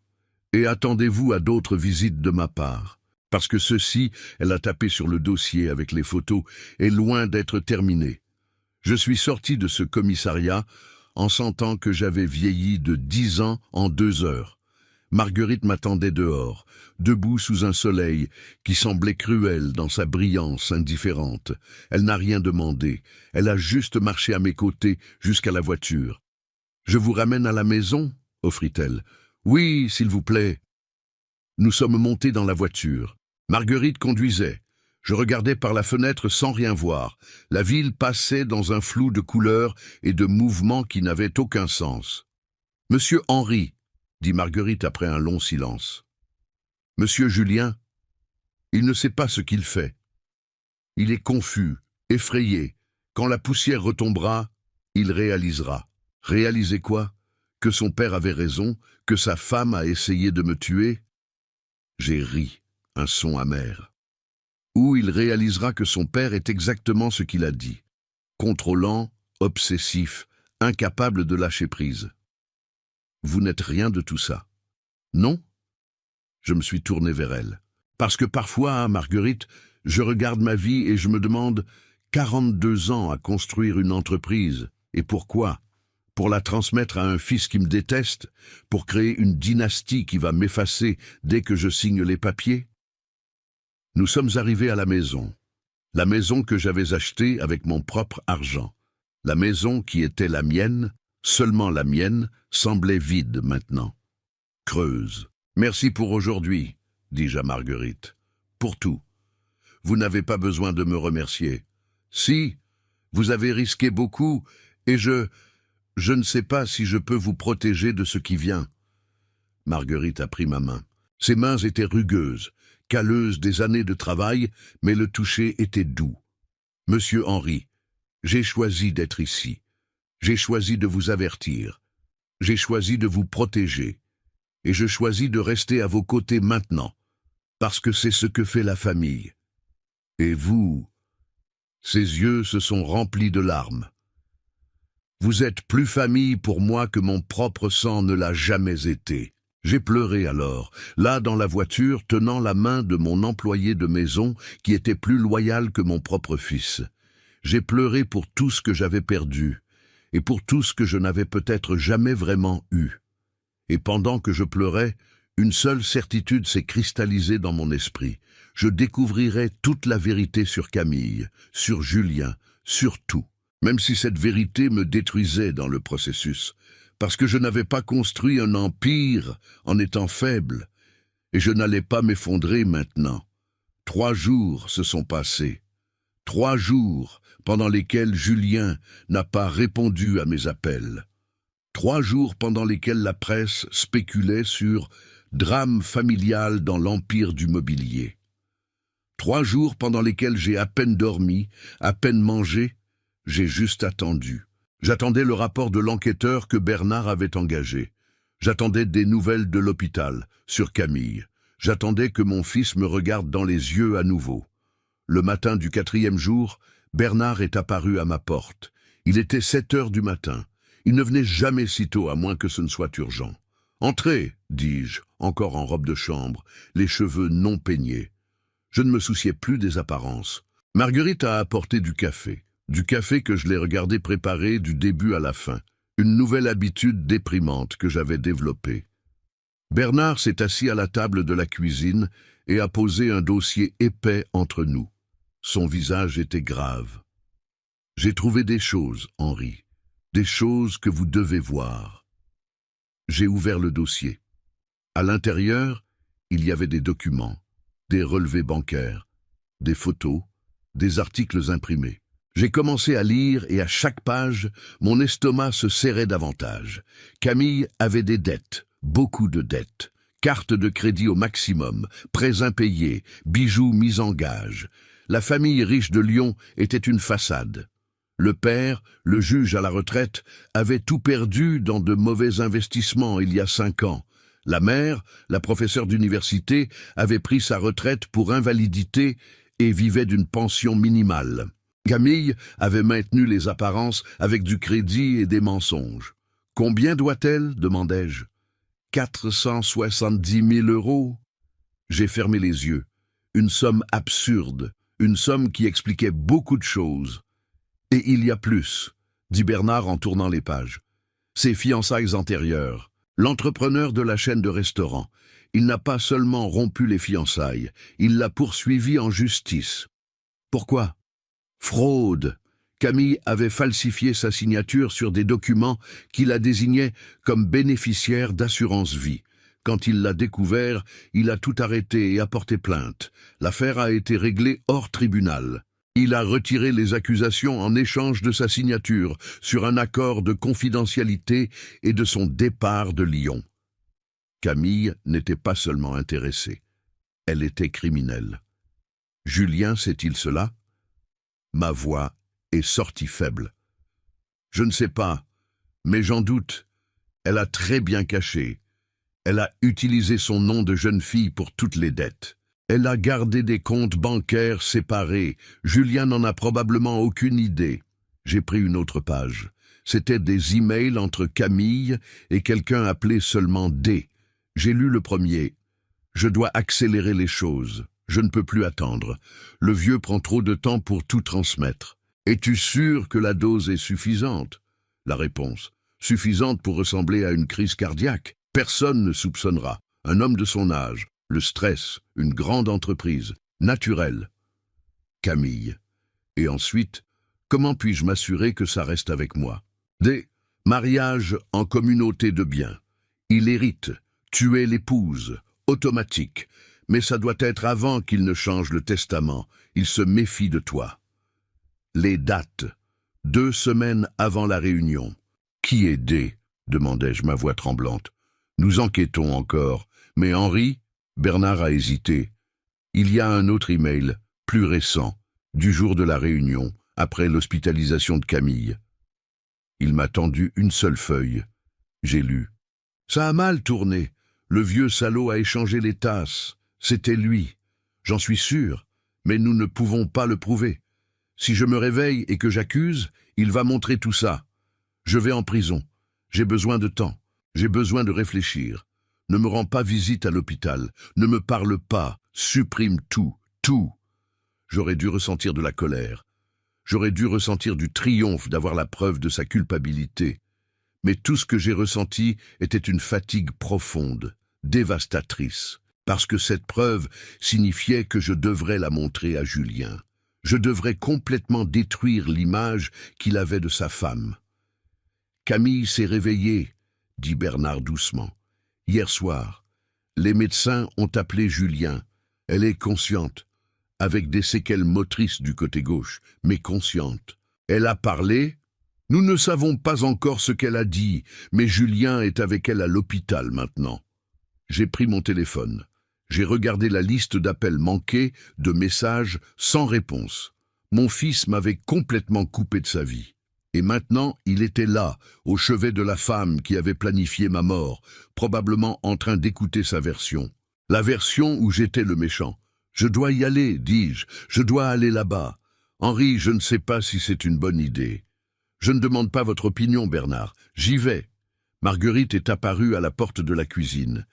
[SPEAKER 1] et attendez-vous à d'autres visites de ma part. Parce que ceci, elle a tapé sur le dossier avec les photos, est loin d'être terminé. Je suis sorti de ce commissariat en sentant que j'avais vieilli de 10 ans en 2 heures. Marguerite m'attendait dehors, debout sous un soleil qui semblait cruel dans sa brillance indifférente. Elle n'a rien demandé, elle a juste marché à mes côtés jusqu'à la voiture. « Je vous ramène à la maison ?» offrit-elle. « Oui, s'il vous plaît. » Nous sommes montés dans la voiture. Marguerite conduisait. Je regardais par la fenêtre sans rien voir. La ville passait dans un flou de couleurs et de mouvements qui n'avaient aucun sens. « Monsieur Henri » dit Marguerite après un long silence. « Monsieur Julien, il ne sait pas ce qu'il fait. Il est confus, effrayé. Quand la poussière retombera, il réalisera. Réaliser quoi? Que son père avait raison, que sa femme a essayé de me tuer? J'ai ri, un son amer. Ou il réalisera que son père est exactement ce qu'il a dit. Contrôlant, obsessif, incapable de lâcher prise. Vous n'êtes rien de tout ça. Non? Je me suis tourné vers elle. Parce que parfois, Marguerite, je regarde ma vie et je me demande 42 ans à construire une entreprise. Et pourquoi? Pour la transmettre à un fils qui me déteste? Pour créer une dynastie qui va m'effacer dès que je signe les papiers? Nous sommes arrivés à la maison que j'avais achetée avec mon propre argent. La maison qui était la mienne, seulement la mienne, semblait vide maintenant. Creuse. Merci pour aujourd'hui, dis-je à Marguerite. Pour tout. Vous n'avez pas besoin de me remercier. Si, vous avez risqué beaucoup, et je ne sais pas si je peux vous protéger de ce qui vient. Marguerite a pris ma main. Ses mains étaient rugueuses, calleuses des années de travail, mais le toucher était doux. Monsieur Henri, j'ai choisi d'être ici. J'ai choisi de vous avertir. J'ai choisi de vous protéger. Et je choisis de rester à vos côtés maintenant, parce que c'est ce que fait la famille. Et vous, ses yeux se sont remplis de larmes. Vous êtes plus famille pour moi que mon propre sang ne l'a jamais été. J'ai pleuré alors, là dans la voiture, tenant la main de mon employé de maison qui était plus loyal que mon propre fils. J'ai pleuré pour tout ce que j'avais perdu, et pour tout ce que je n'avais peut-être jamais vraiment eu. Et pendant que je pleurais, une seule certitude s'est cristallisée dans mon esprit. Je découvrirais toute la vérité sur Camille, sur Julien, sur tout. Même si cette vérité me détruisait dans le processus, parce que je n'avais pas construit un empire en étant faible, et je n'allais pas m'effondrer maintenant. 3 jours se sont passés. 3 jours pendant lesquels Julien n'a pas répondu à mes appels. 3 jours pendant lesquels la presse spéculait sur drame familial dans l'empire du mobilier. 3 jours pendant lesquels j'ai à peine dormi, à peine mangé, j'ai juste attendu. J'attendais le rapport de l'enquêteur que Bernard avait engagé. J'attendais des nouvelles de l'hôpital, sur Camille. J'attendais que mon fils me regarde dans les yeux à nouveau. Le matin du 4e jour, Bernard est apparu à ma porte. Il était 7 heures du matin. Il ne venait jamais si tôt, à moins que ce ne soit urgent. « Entrez, dis-je, encore en robe de chambre, les cheveux non peignés. Je ne me souciais plus des apparences. Marguerite a apporté du café que je l'ai regardé préparer du début à la fin, une nouvelle habitude déprimante que j'avais développée. Bernard s'est assis à la table de la cuisine et a posé un dossier épais entre nous. Son visage était grave. « J'ai trouvé des choses, Henri, des choses que vous devez voir. » J'ai ouvert le dossier. À l'intérieur, il y avait des documents, des relevés bancaires, des photos, des articles imprimés. J'ai commencé à lire et à chaque page, mon estomac se serrait davantage. Camille avait des dettes, beaucoup de dettes, cartes de crédit au maximum, prêts impayés, bijoux mis en gage. La famille riche de Lyon était une façade. Le père, le juge à la retraite, avait tout perdu dans de mauvais investissements il y a 5 ans. La mère, la professeure d'université, avait pris sa retraite pour invalidité et vivait d'une pension minimale. Camille avait maintenu les apparences avec du crédit et des mensonges. « Combien doit-elle » demandai-je. « 470 000 euros. » J'ai fermé les yeux. Une somme absurde, une somme qui expliquait beaucoup de choses. « Et il y a plus », dit Bernard en tournant les pages. « Ses fiançailles antérieures. L'entrepreneur de la chaîne de restaurants. Il n'a pas seulement rompu les fiançailles, il l'a poursuivi en justice. » Pourquoi ? Fraude. Camille avait falsifié sa signature sur des documents qui la désignaient comme bénéficiaire d'assurance vie. Quand il l'a découvert, il a tout arrêté et a porté plainte. L'affaire a été réglée hors tribunal. Il a retiré les accusations en échange de sa signature sur un accord de confidentialité et de son départ de Lyon. Camille n'était pas seulement intéressée, elle était criminelle. Julien sait-il cela ? Ma voix est sortie faible. Je ne sais pas, mais j'en doute. Elle a très bien caché. Elle a utilisé son nom de jeune fille pour toutes les dettes. Elle a gardé des comptes bancaires séparés. Julien n'en a probablement aucune idée. J'ai pris une autre page. C'était des emails entre Camille et quelqu'un appelé seulement D. J'ai lu le premier. Je dois accélérer les choses. Je ne peux plus attendre. Le vieux prend trop de temps pour tout transmettre. Es-tu sûr que la dose est suffisante ? La réponse. Suffisante pour ressembler à une crise cardiaque. Personne ne soupçonnera. Un homme de son âge. Le stress, une grande entreprise, naturel. Camille. Et ensuite, comment puis-je m'assurer que ça reste avec moi ? Des mariages en communauté de biens. Il hérite, tuer l'épouse, automatique. Mais ça doit être avant qu'il ne change le testament. Il se méfie de toi. Les dates. 2 semaines avant la réunion. Qui est D ? Demandai-je, ma voix tremblante. Nous enquêtons encore, mais Henri... Bernard a hésité. Il y a un autre email, plus récent, du jour de la réunion, après l'hospitalisation de Camille. Il m'a tendu une seule feuille. J'ai lu. Ça a mal tourné. Le vieux salaud a échangé les tasses. C'était lui. J'en suis sûr, mais nous ne pouvons pas le prouver. Si je me réveille et que j'accuse, il va montrer tout ça. Je vais en prison. J'ai besoin de temps. J'ai besoin de réfléchir. Ne me rends pas visite à l'hôpital, ne me parle pas, supprime tout, tout. J'aurais dû ressentir de la colère. J'aurais dû ressentir du triomphe d'avoir la preuve de sa culpabilité. Mais tout ce que j'ai ressenti était une fatigue profonde, dévastatrice, parce que cette preuve signifiait que je devrais la montrer à Julien. Je devrais complètement détruire l'image qu'il avait de sa femme. « Camille s'est réveillée », dit Bernard doucement. Hier soir, les médecins ont appelé Julien. Elle est consciente, avec des séquelles motrices du côté gauche, mais consciente. Elle a parlé. Nous ne savons pas encore ce qu'elle a dit, mais Julien est avec elle à l'hôpital maintenant. J'ai pris mon téléphone. J'ai regardé la liste d'appels manqués, de messages sans réponse. Mon fils m'avait complètement coupé de sa vie. Et maintenant, il était là, au chevet de la femme qui avait planifié ma mort, probablement en train d'écouter sa version. La version où j'étais le méchant. Je dois y aller, dis-je, je dois aller là-bas. Henri, je ne sais pas si c'est une bonne idée. Je ne demande pas votre opinion, Bernard. J'y vais. Marguerite est apparue à la porte de la cuisine.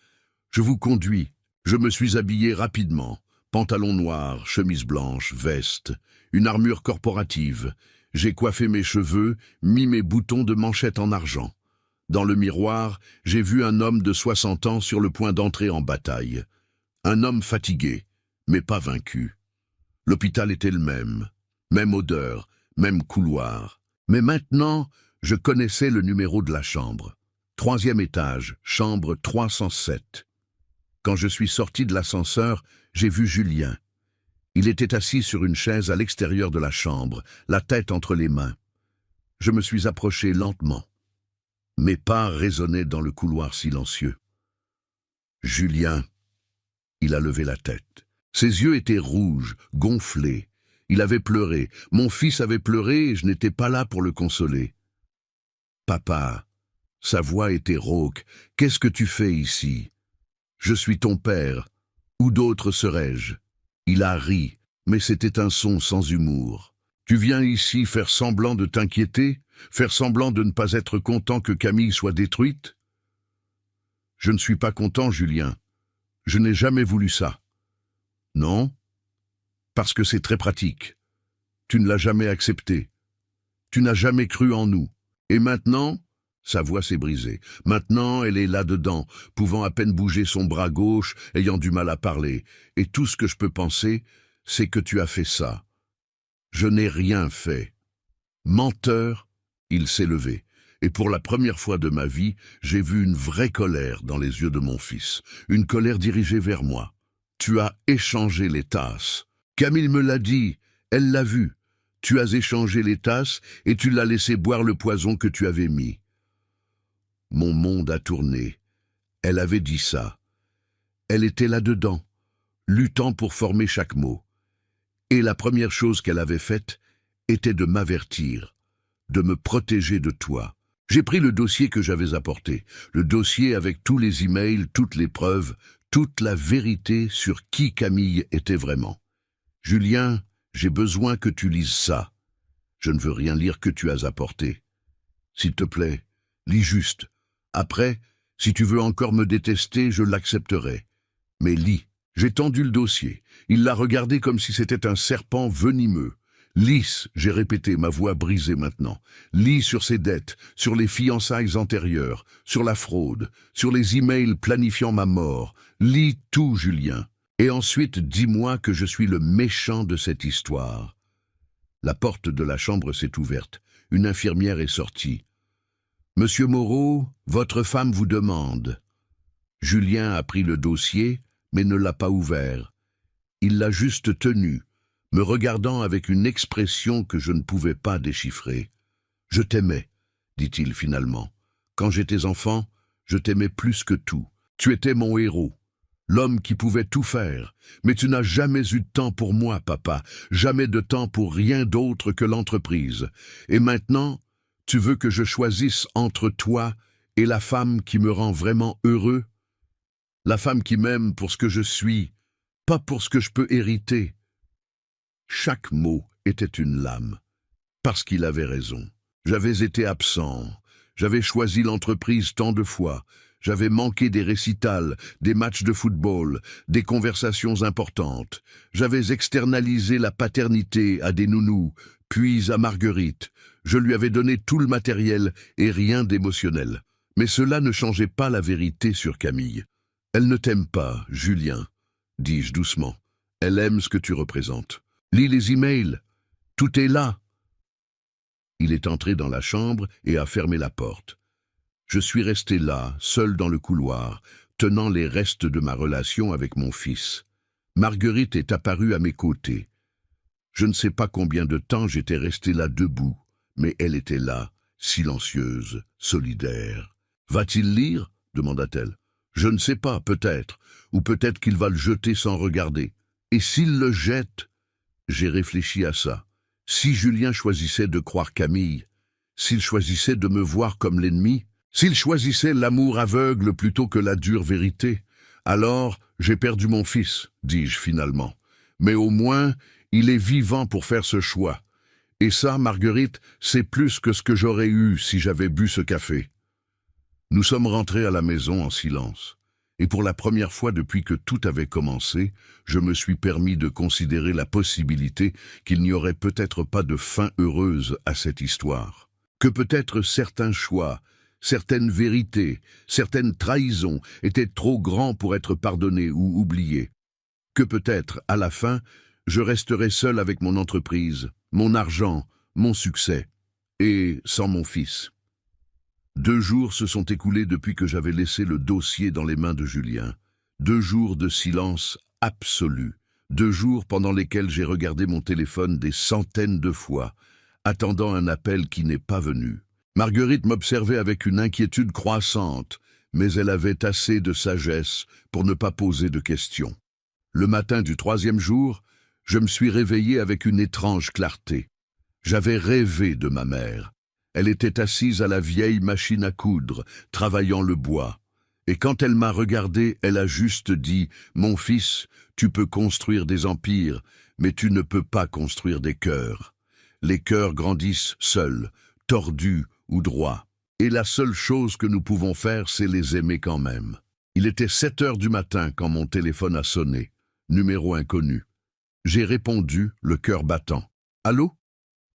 [SPEAKER 1] Je vous conduis. Je me suis habillé rapidement. Pantalon noir, chemise blanche, veste, une armure corporative. J'ai coiffé mes cheveux, mis mes boutons de manchette en argent. Dans le miroir, j'ai vu un homme de 60 ans sur le point d'entrer en bataille. Un homme fatigué, mais pas vaincu. L'hôpital était le même odeur, même couloir. Mais maintenant, je connaissais le numéro de la chambre. 3e étage, chambre 307. Quand je suis sorti de l'ascenseur, j'ai vu Julien. Il était assis sur une chaise à l'extérieur de la chambre, la tête entre les mains. Je me suis approché lentement. Mes pas résonnaient dans le couloir silencieux. Julien, il a levé la tête. Ses yeux étaient rouges, gonflés. Il avait pleuré. Mon fils avait pleuré et je n'étais pas là pour le consoler. « Papa », sa voix était rauque, « qu'est-ce que tu fais ici ? Je suis ton père. Où d'autre serais-je » Il a ri, mais c'était un son sans humour. « Tu viens ici faire semblant de t'inquiéter ? Faire semblant de ne pas être content que Camille soit détruite ? » « Je ne suis pas content, Julien. Je n'ai jamais voulu ça. »« Non ? Parce que c'est très pratique. Tu ne l'as jamais accepté. Tu n'as jamais cru en nous. Et maintenant, sa voix s'est brisée. Maintenant, elle est là-dedans, pouvant à peine bouger son bras gauche, ayant du mal à parler. Et tout ce que je peux penser, c'est que tu as fait ça. Je n'ai rien fait. Menteur, il s'est levé. Et pour la première fois de ma vie, j'ai vu une vraie colère dans les yeux de mon fils. Une colère dirigée vers moi. Tu as échangé les tasses. Camille me l'a dit, elle l'a vu. Tu as échangé les tasses et tu l'as laissé boire le poison que tu avais mis. Mon monde a tourné. Elle avait dit ça. Elle était là-dedans, luttant pour former chaque mot. Et la première chose qu'elle avait faite était de m'avertir, de me protéger de toi. J'ai pris le dossier que j'avais apporté, le dossier avec tous les emails, toutes les preuves, toute la vérité sur qui Camille était vraiment. Julien, j'ai besoin que tu lises ça. Je ne veux rien lire que tu as apporté. S'il te plaît, lis juste. Après, si tu veux encore me détester, je l'accepterai. Mais lis. J'ai tendu le dossier. Il l'a regardé comme si c'était un serpent venimeux. Lis, j'ai répété, ma voix brisée maintenant. Lis sur ses dettes, sur les fiançailles antérieures, sur la fraude, sur les emails planifiant ma mort. Lis tout, Julien. Et ensuite, dis-moi que je suis le méchant de cette histoire. La porte de la chambre s'est ouverte. Une infirmière est sortie. « Monsieur Moreau, votre femme vous demande. » Julien a pris le dossier, mais ne l'a pas ouvert. Il l'a juste tenu, me regardant avec une expression que je ne pouvais pas déchiffrer. « Je t'aimais, » dit-il finalement. « Quand j'étais enfant, je t'aimais plus que tout. Tu étais mon héros, l'homme qui pouvait tout faire. Mais tu n'as jamais eu de temps pour moi, papa, jamais de temps pour rien d'autre que l'entreprise. Et maintenant, tu veux que je choisisse entre toi et la femme qui me rend vraiment heureux? La femme qui m'aime pour ce que je suis, pas pour ce que je peux hériter. » Chaque mot était une lame, parce qu'il avait raison. J'avais été absent, j'avais choisi l'entreprise tant de fois, j'avais manqué des récitals, des matchs de football, des conversations importantes. J'avais externalisé la paternité à des nounous, puis à Marguerite. Je lui avais donné tout le matériel et rien d'émotionnel. Mais cela ne changeait pas la vérité sur Camille. « Elle ne t'aime pas, Julien, » dis-je doucement. « Elle aime ce que tu représentes. Lis les emails. Tout est là. » Il est entré dans la chambre et a fermé la porte. Je suis resté là, seul dans le couloir, tenant les restes de ma relation avec mon fils. Marguerite est apparue à mes côtés. Je ne sais pas combien de temps j'étais resté là debout, mais elle était là, silencieuse, solidaire. « Va-t-il lire ?» demanda-t-elle. « Je ne sais pas, peut-être, ou peut-être qu'il va le jeter sans regarder. Et s'il le jette ?» J'ai réfléchi à ça. Si Julien choisissait de croire Camille, s'il choisissait de me voir comme l'ennemi, s'il choisissait l'amour aveugle plutôt que la dure vérité, alors j'ai perdu mon fils, dis-je finalement. Mais au moins, il est vivant pour faire ce choix. Et ça, Marguerite, c'est plus que ce que j'aurais eu si j'avais bu ce café. Nous sommes rentrés à la maison en silence. Et pour la première fois depuis que tout avait commencé, je me suis permis de considérer la possibilité qu'il n'y aurait peut-être pas de fin heureuse à cette histoire. Que peut-être certains choix, certaines vérités, certaines trahisons étaient trop grands pour être pardonnés ou oubliés. Que peut-être, à la fin, je resterai seul avec mon entreprise, mon argent, mon succès, et sans mon fils. 2 jours se sont écoulés depuis que j'avais laissé le dossier dans les mains de Julien. 2 jours de silence absolu. 2 jours pendant lesquels j'ai regardé mon téléphone des centaines de fois, attendant un appel qui n'est pas venu. Marguerite m'observait avec une inquiétude croissante, mais elle avait assez de sagesse pour ne pas poser de questions. Le matin du 3e jour, je me suis réveillé avec une étrange clarté. J'avais rêvé de ma mère. Elle était assise à la vieille machine à coudre, travaillant le bois. Et quand elle m'a regardé, elle a juste dit « Mon fils, tu peux construire des empires, mais tu ne peux pas construire des cœurs. Les cœurs grandissent seuls, tordus ou droits. Et la seule chose que nous pouvons faire, c'est les aimer quand même. » Il était 7 heures du matin quand mon téléphone a sonné. Numéro inconnu. J'ai répondu, le cœur battant. « Allô?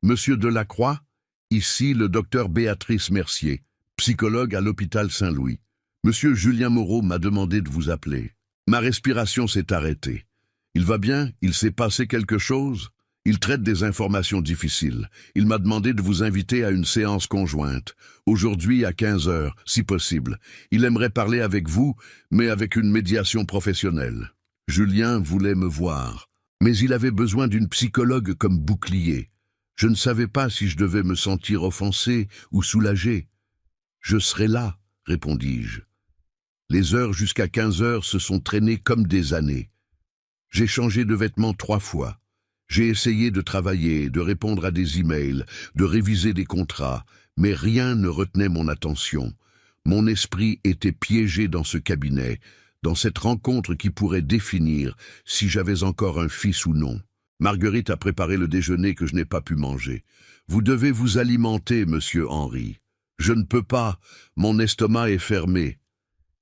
[SPEAKER 1] Monsieur Delacroix? Ici le docteur Béatrice Mercier, psychologue à l'hôpital Saint-Louis. Monsieur Julien Moreau m'a demandé de vous appeler. Ma respiration s'est arrêtée. Il va bien? Il s'est passé quelque chose? Il traite des informations difficiles. Il m'a demandé de vous inviter à une séance conjointe. Aujourd'hui à 15 heures, si possible. Il aimerait parler avec vous, mais avec une médiation professionnelle. Julien voulait me voir, mais il avait besoin d'une psychologue comme bouclier. Je ne savais pas si je devais me sentir offensé ou soulagé. « Je serai là », répondis-je. Les heures jusqu'à 15 heures se sont traînées comme des années. J'ai changé de vêtements 3 fois. J'ai essayé de travailler, de répondre à des emails, de réviser des contrats, mais rien ne retenait mon attention. Mon esprit était piégé dans ce cabinet, dans cette rencontre qui pourrait définir si j'avais encore un fils ou non. Marguerite a préparé le déjeuner que je n'ai pas pu manger. Vous devez vous alimenter, monsieur Henry. Je ne peux pas, mon estomac est fermé.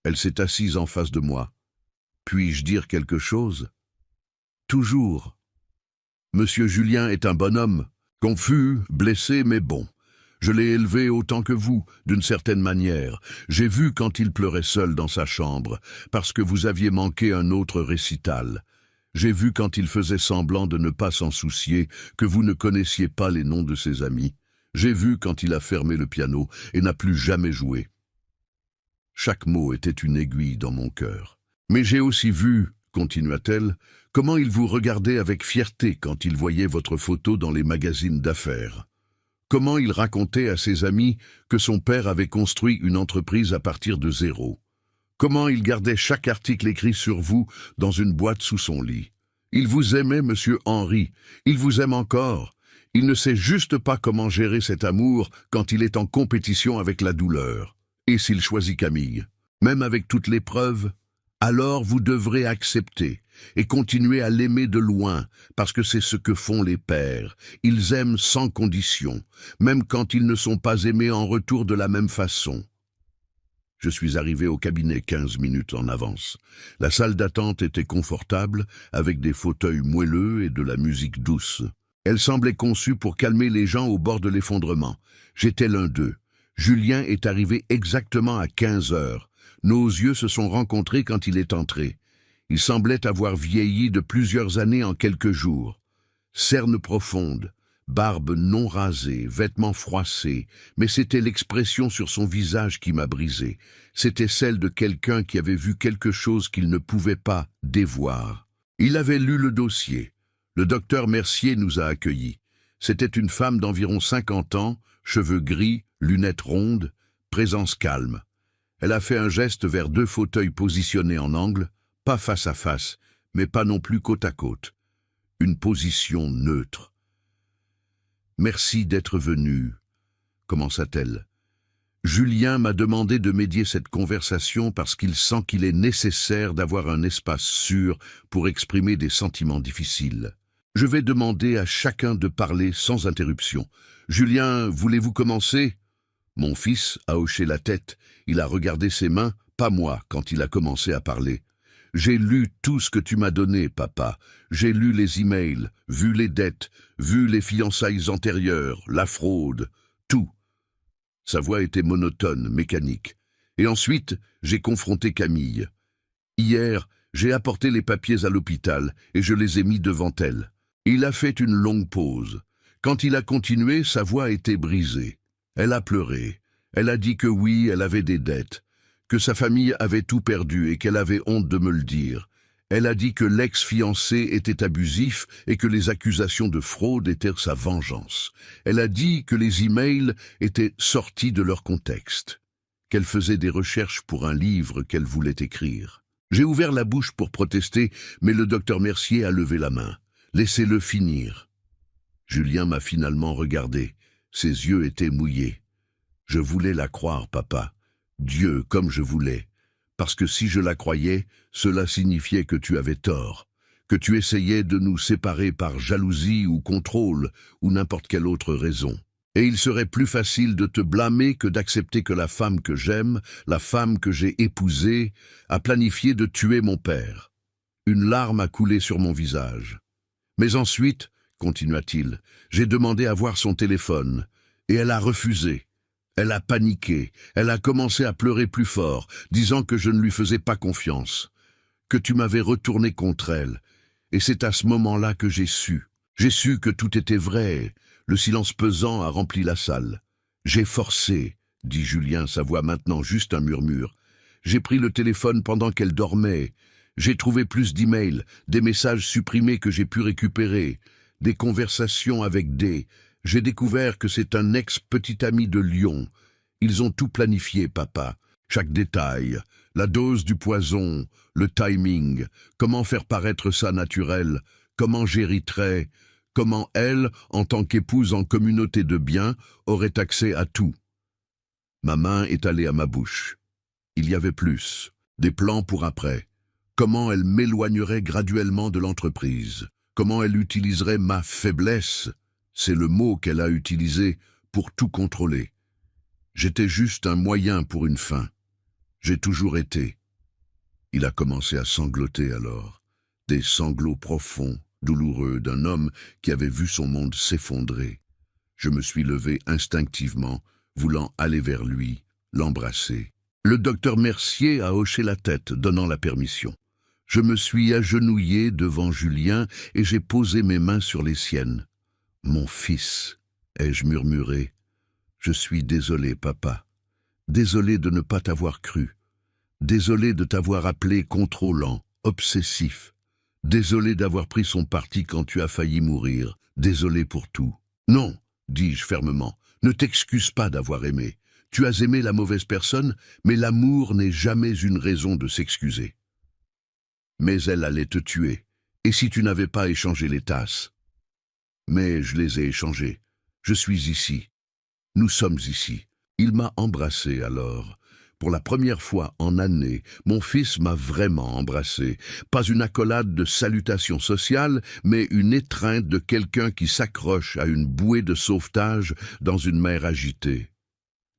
[SPEAKER 1] Elle s'est assise en face de moi. Puis-je dire quelque chose? Toujours. Monsieur Julien est un bonhomme, confus, blessé, mais bon. Je l'ai élevé autant que vous, d'une certaine manière. J'ai vu quand il pleurait seul dans sa chambre, parce que vous aviez manqué un autre récital. J'ai vu quand il faisait semblant de ne pas s'en soucier, que vous ne connaissiez pas les noms de ses amis. J'ai vu quand il a fermé le piano et n'a plus jamais joué. Chaque mot était une aiguille dans mon cœur. Mais j'ai aussi vu, continua-t-elle, comment il vous regardait avec fierté quand il voyait votre photo dans les magazines d'affaires. Comment il racontait à ses amis que son père avait construit une entreprise à partir de zéro. Comment il gardait chaque article écrit sur vous dans une boîte sous son lit. Il vous aimait, monsieur Henry. Il vous aime encore. Il ne sait juste pas comment gérer cet amour quand il est en compétition avec la douleur. Et s'il choisit Camille, même avec toutes les preuves, alors vous devrez accepter et continuer à l'aimer de loin, parce que c'est ce que font les pères. Ils aiment sans condition, même quand ils ne sont pas aimés en retour de la même façon. Je suis arrivé au cabinet 15 minutes en avance. La salle d'attente était confortable, avec des fauteuils moelleux et de la musique douce. Elle semblait conçue pour calmer les gens au bord de l'effondrement. J'étais l'un d'eux. Julien est arrivé exactement à 15 heures. Nos yeux se sont rencontrés quand il est entré. Il semblait avoir vieilli de plusieurs années en quelques jours. Cernes profondes, barbe non rasée, vêtements froissés, mais c'était l'expression sur son visage qui m'a brisé. C'était celle de quelqu'un qui avait vu quelque chose qu'il ne pouvait pas dévoir. Il avait lu le dossier. Le docteur Mercier nous a accueillis. C'était une femme d'environ 50 ans, cheveux gris, lunettes rondes, présence calme. Elle a fait un geste vers 2 fauteuils positionnés en angle, pas face à face, mais pas non plus côte à côte. Une position neutre. « Merci d'être venu », commença-t-elle. Julien m'a demandé de médier cette conversation parce qu'il sent qu'il est nécessaire d'avoir un espace sûr pour exprimer des sentiments difficiles. Je vais demander à chacun de parler sans interruption. Julien, voulez-vous commencer? Mon fils a hoché la tête. Il a regardé ses mains, pas moi, quand il a commencé à parler. J'ai lu tout ce que tu m'as donné, papa. J'ai lu les emails, vu les dettes, vu les fiançailles antérieures, la fraude, tout. Sa voix était monotone, mécanique. Et ensuite, j'ai confronté Camille. Hier, j'ai apporté les papiers à l'hôpital et je les ai mis devant elle. Il a fait une longue pause. Quand il a continué, sa voix était brisée. Elle a pleuré. Elle a dit que oui, elle avait des dettes, que sa famille avait tout perdu et qu'elle avait honte de me le dire. Elle a dit que l'ex-fiancé était abusif et que les accusations de fraude étaient sa vengeance. Elle a dit que les emails étaient sortis de leur contexte, qu'elle faisait des recherches pour un livre qu'elle voulait écrire. J'ai ouvert la bouche pour protester, mais le docteur Mercier a levé la main. Laissez-le finir. Julien m'a finalement regardé. Ses yeux étaient mouillés. Je voulais la croire, papa. Dieu, comme je voulais. Parce que si je la croyais, cela signifiait que tu avais tort, que tu essayais de nous séparer par jalousie ou contrôle, ou n'importe quelle autre raison. Et il serait plus facile de te blâmer que d'accepter que la femme que j'aime, la femme que j'ai épousée, a planifié de tuer mon père. Une larme a coulé sur mon visage. Mais ensuite, continua-t-il, j'ai demandé à voir son téléphone, et elle a refusé. Elle a paniqué, elle a commencé à pleurer plus fort, disant que je ne lui faisais pas confiance, que tu m'avais retourné contre elle. Et c'est à ce moment-là que j'ai su. J'ai su que tout était vrai. Le silence pesant a rempli la salle. J'ai forcé, dit Julien, sa voix maintenant juste un murmure. J'ai pris le téléphone pendant qu'elle dormait. J'ai trouvé plus d'emails, des messages supprimés que j'ai pu récupérer, des conversations avec des... J'ai découvert que c'est un ex-petit ami de Lyon. Ils ont tout planifié, papa. Chaque détail, la dose du poison, le timing, comment faire paraître ça naturel, comment j'hériterais, comment elle, en tant qu'épouse en communauté de biens, aurait accès à tout. Ma main est allée à ma bouche. Il y avait plus, des plans pour après. Comment elle m'éloignerait graduellement de l'entreprise, comment elle utiliserait ma faiblesse. C'est le mot qu'elle a utilisé pour tout contrôler. J'étais juste un moyen pour une fin. J'ai toujours été. Il a commencé à sangloter alors. Des sanglots profonds, douloureux d'un homme qui avait vu son monde s'effondrer. Je me suis levé instinctivement, voulant aller vers lui, l'embrasser. Le docteur Mercier a hoché la tête, donnant la permission. Je me suis agenouillé devant Julien et j'ai posé mes mains sur les siennes. « Mon fils », ai-je murmuré, « je suis désolé, papa. Désolé de ne pas t'avoir cru. Désolé de t'avoir appelé contrôlant, obsessif. Désolé d'avoir pris son parti quand tu as failli mourir. Désolé pour tout. »« Non », dis-je fermement, « ne t'excuse pas d'avoir aimé. Tu as aimé la mauvaise personne, mais l'amour n'est jamais une raison de s'excuser. » Mais elle allait te tuer. Et si tu n'avais pas échangé les tasses? Mais je les ai échangés. Je suis ici. Nous sommes ici. Il m'a embrassé alors. Pour la première fois en années, mon fils m'a vraiment embrassé. Pas une accolade de salutation sociale, mais une étreinte de quelqu'un qui s'accroche à une bouée de sauvetage dans une mer agitée.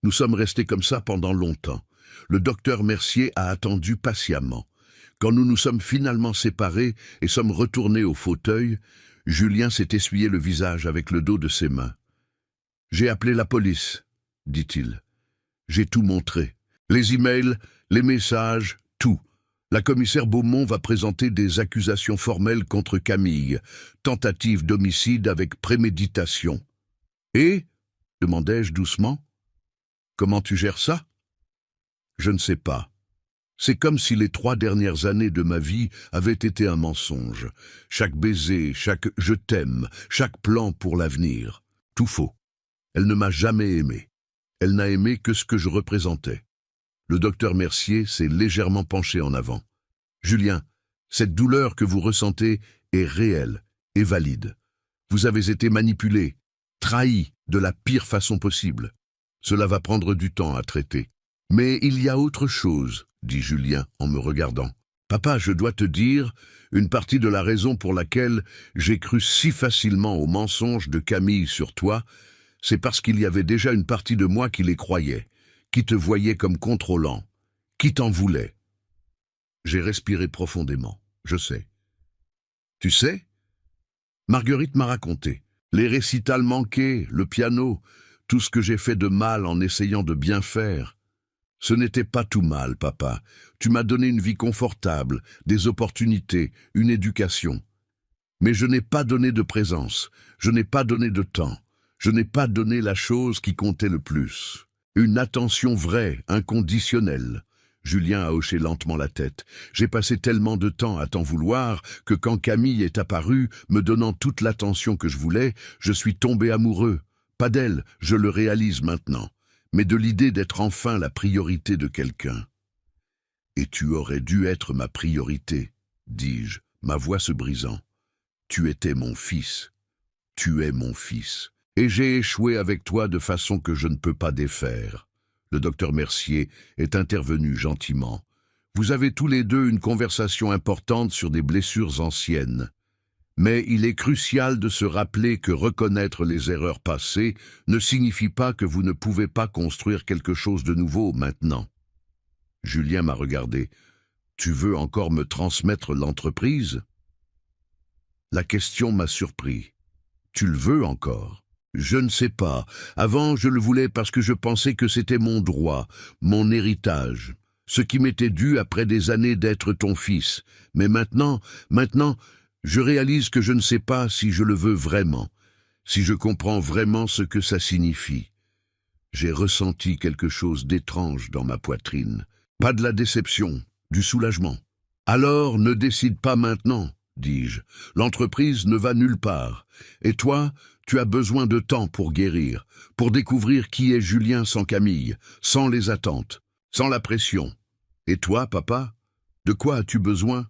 [SPEAKER 1] Nous sommes restés comme ça pendant longtemps. Le docteur Mercier a attendu patiemment. Quand nous nous sommes finalement séparés et sommes retournés au fauteuil, Julien s'est essuyé le visage avec le dos de ses mains. « J'ai appelé la police », dit-il. « J'ai tout montré. Les emails, les messages, tout. La commissaire Beaumont va présenter des accusations formelles contre Camille. Tentative d'homicide avec préméditation. »« Et ?» demandai-je doucement. « Comment tu gères ça ?»« Je ne sais pas. C'est comme si les 3 dernières années de ma vie avaient été un mensonge. Chaque baiser, chaque « je t'aime », chaque plan pour l'avenir. Tout faux. Elle ne m'a jamais aimé. Elle n'a aimé que ce que je représentais. Le docteur Mercier s'est légèrement penché en avant. « Julien, cette douleur que vous ressentez est réelle et valide. Vous avez été manipulé, trahi de la pire façon possible. Cela va prendre du temps à traiter. Mais il y a autre chose, dit Julien en me regardant. Papa, je dois te dire, une partie de la raison pour laquelle j'ai cru si facilement aux mensonges de Camille sur toi, c'est parce qu'il y avait déjà une partie de moi qui les croyait, qui te voyait comme contrôlant, qui t'en voulait. J'ai respiré profondément, je sais. Tu sais? Marguerite m'a raconté. Les récitals manqués, le piano, tout ce que j'ai fait de mal en essayant de bien faire. Ce n'était pas tout mal, papa. Tu m'as donné une vie confortable, des opportunités, une éducation. Mais je n'ai pas donné de présence, je n'ai pas donné de temps, je n'ai pas donné la chose qui comptait le plus. Une attention vraie, inconditionnelle. Julien a hoché lentement la tête. J'ai passé tellement de temps à t'en vouloir que quand Camille est apparue, me donnant toute l'attention que je voulais, je suis tombé amoureux. Pas d'elle, je le réalise maintenant, mais de l'idée d'être enfin la priorité de quelqu'un. Et tu aurais dû être ma priorité, dis-je, ma voix se brisant. Tu étais mon fils. Tu es mon fils. Et j'ai échoué avec toi de façon que je ne peux pas défaire. Le docteur Mercier est intervenu gentiment. Vous avez tous les deux une conversation importante sur des blessures anciennes. Mais il est crucial de se rappeler que reconnaître les erreurs passées ne signifie pas que vous ne pouvez pas construire quelque chose de nouveau maintenant. Julien m'a regardé. Tu veux encore me transmettre l'entreprise? La question m'a surpris. Tu le veux encore? Je ne sais pas. Avant, je le voulais parce que je pensais que c'était mon droit, mon héritage, ce qui m'était dû après des années d'être ton fils. Mais maintenant, je réalise que je ne sais pas si je le veux vraiment, si je comprends vraiment ce que ça signifie. J'ai ressenti quelque chose d'étrange dans ma poitrine. Pas de la déception, du soulagement. Alors, ne décide pas maintenant, dis-je. L'entreprise ne va nulle part. Et toi, tu as besoin de temps pour guérir, pour découvrir qui est Julien sans Camille, sans les attentes, sans la pression. Et toi, papa, de quoi as-tu besoin?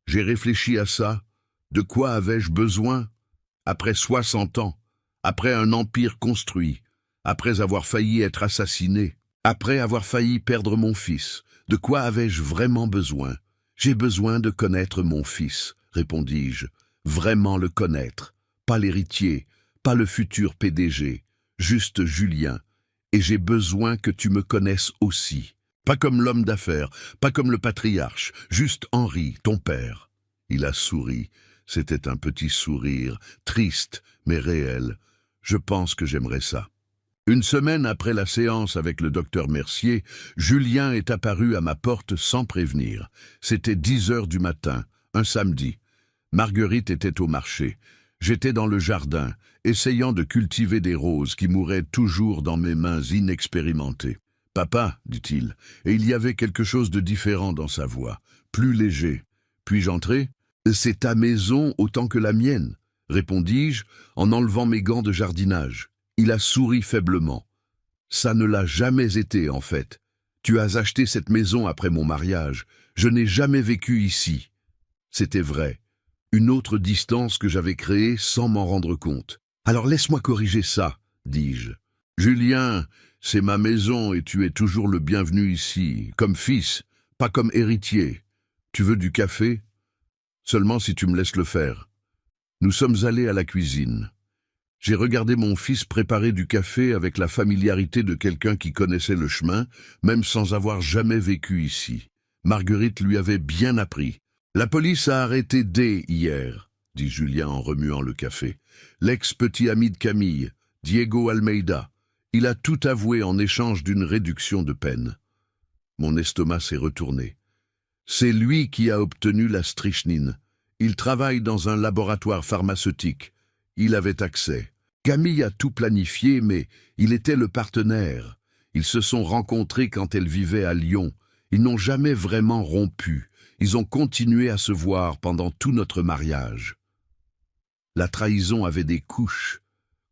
[SPEAKER 1] J'ai réfléchi à ça. De quoi avais-je besoin? Après 60 ans, après un empire construit, après avoir failli être assassiné, après avoir failli perdre mon fils, de quoi avais-je vraiment besoin? J'ai besoin de connaître mon fils, répondis-je, vraiment le connaître. Pas l'héritier, pas le futur PDG, juste Julien. Et j'ai besoin que tu me connaisses aussi. Pas comme l'homme d'affaires, pas comme le patriarche, juste Henri, ton père. Il a souri. C'était un petit sourire, triste, mais réel. Je pense que j'aimerais ça. Une semaine après la séance avec le docteur Mercier, Julien est apparu à ma porte sans prévenir. C'était 10 heures du matin, un samedi. Marguerite était au marché. J'étais dans le jardin, essayant de cultiver des roses qui mouraient toujours dans mes mains inexpérimentées. « Papa, dit-il, et il y avait quelque chose de différent dans sa voix, plus léger. Puis-je entrer ? C'est ta maison autant que la mienne, répondis-je en enlevant mes gants de jardinage. Il a souri faiblement. Ça ne l'a jamais été, en fait. Tu as acheté cette maison après mon mariage. Je n'ai jamais vécu ici. C'était vrai. Une autre distance que j'avais créée sans m'en rendre compte. Alors laisse-moi corriger ça, dis-je. Julien, c'est ma maison et tu es toujours le bienvenu ici, comme fils, pas comme héritier. Tu veux du café? Seulement si tu me laisses le faire. Nous sommes allés à la cuisine. J'ai regardé mon fils préparer du café avec la familiarité de quelqu'un qui connaissait le chemin, même sans avoir jamais vécu ici. Marguerite lui avait bien appris. La police a arrêté D hier, dit Julien en remuant le café. L'ex-petit ami de Camille, Diego Almeida. Il a tout avoué en échange d'une réduction de peine. Mon estomac s'est retourné. C'est lui qui a obtenu la strychnine. Il travaille dans un laboratoire pharmaceutique. Il avait accès. Camille a tout planifié, mais il était le partenaire. Ils se sont rencontrés quand elle vivait à Lyon. Ils n'ont jamais vraiment rompu. Ils ont continué à se voir pendant tout notre mariage. La trahison avait des couches,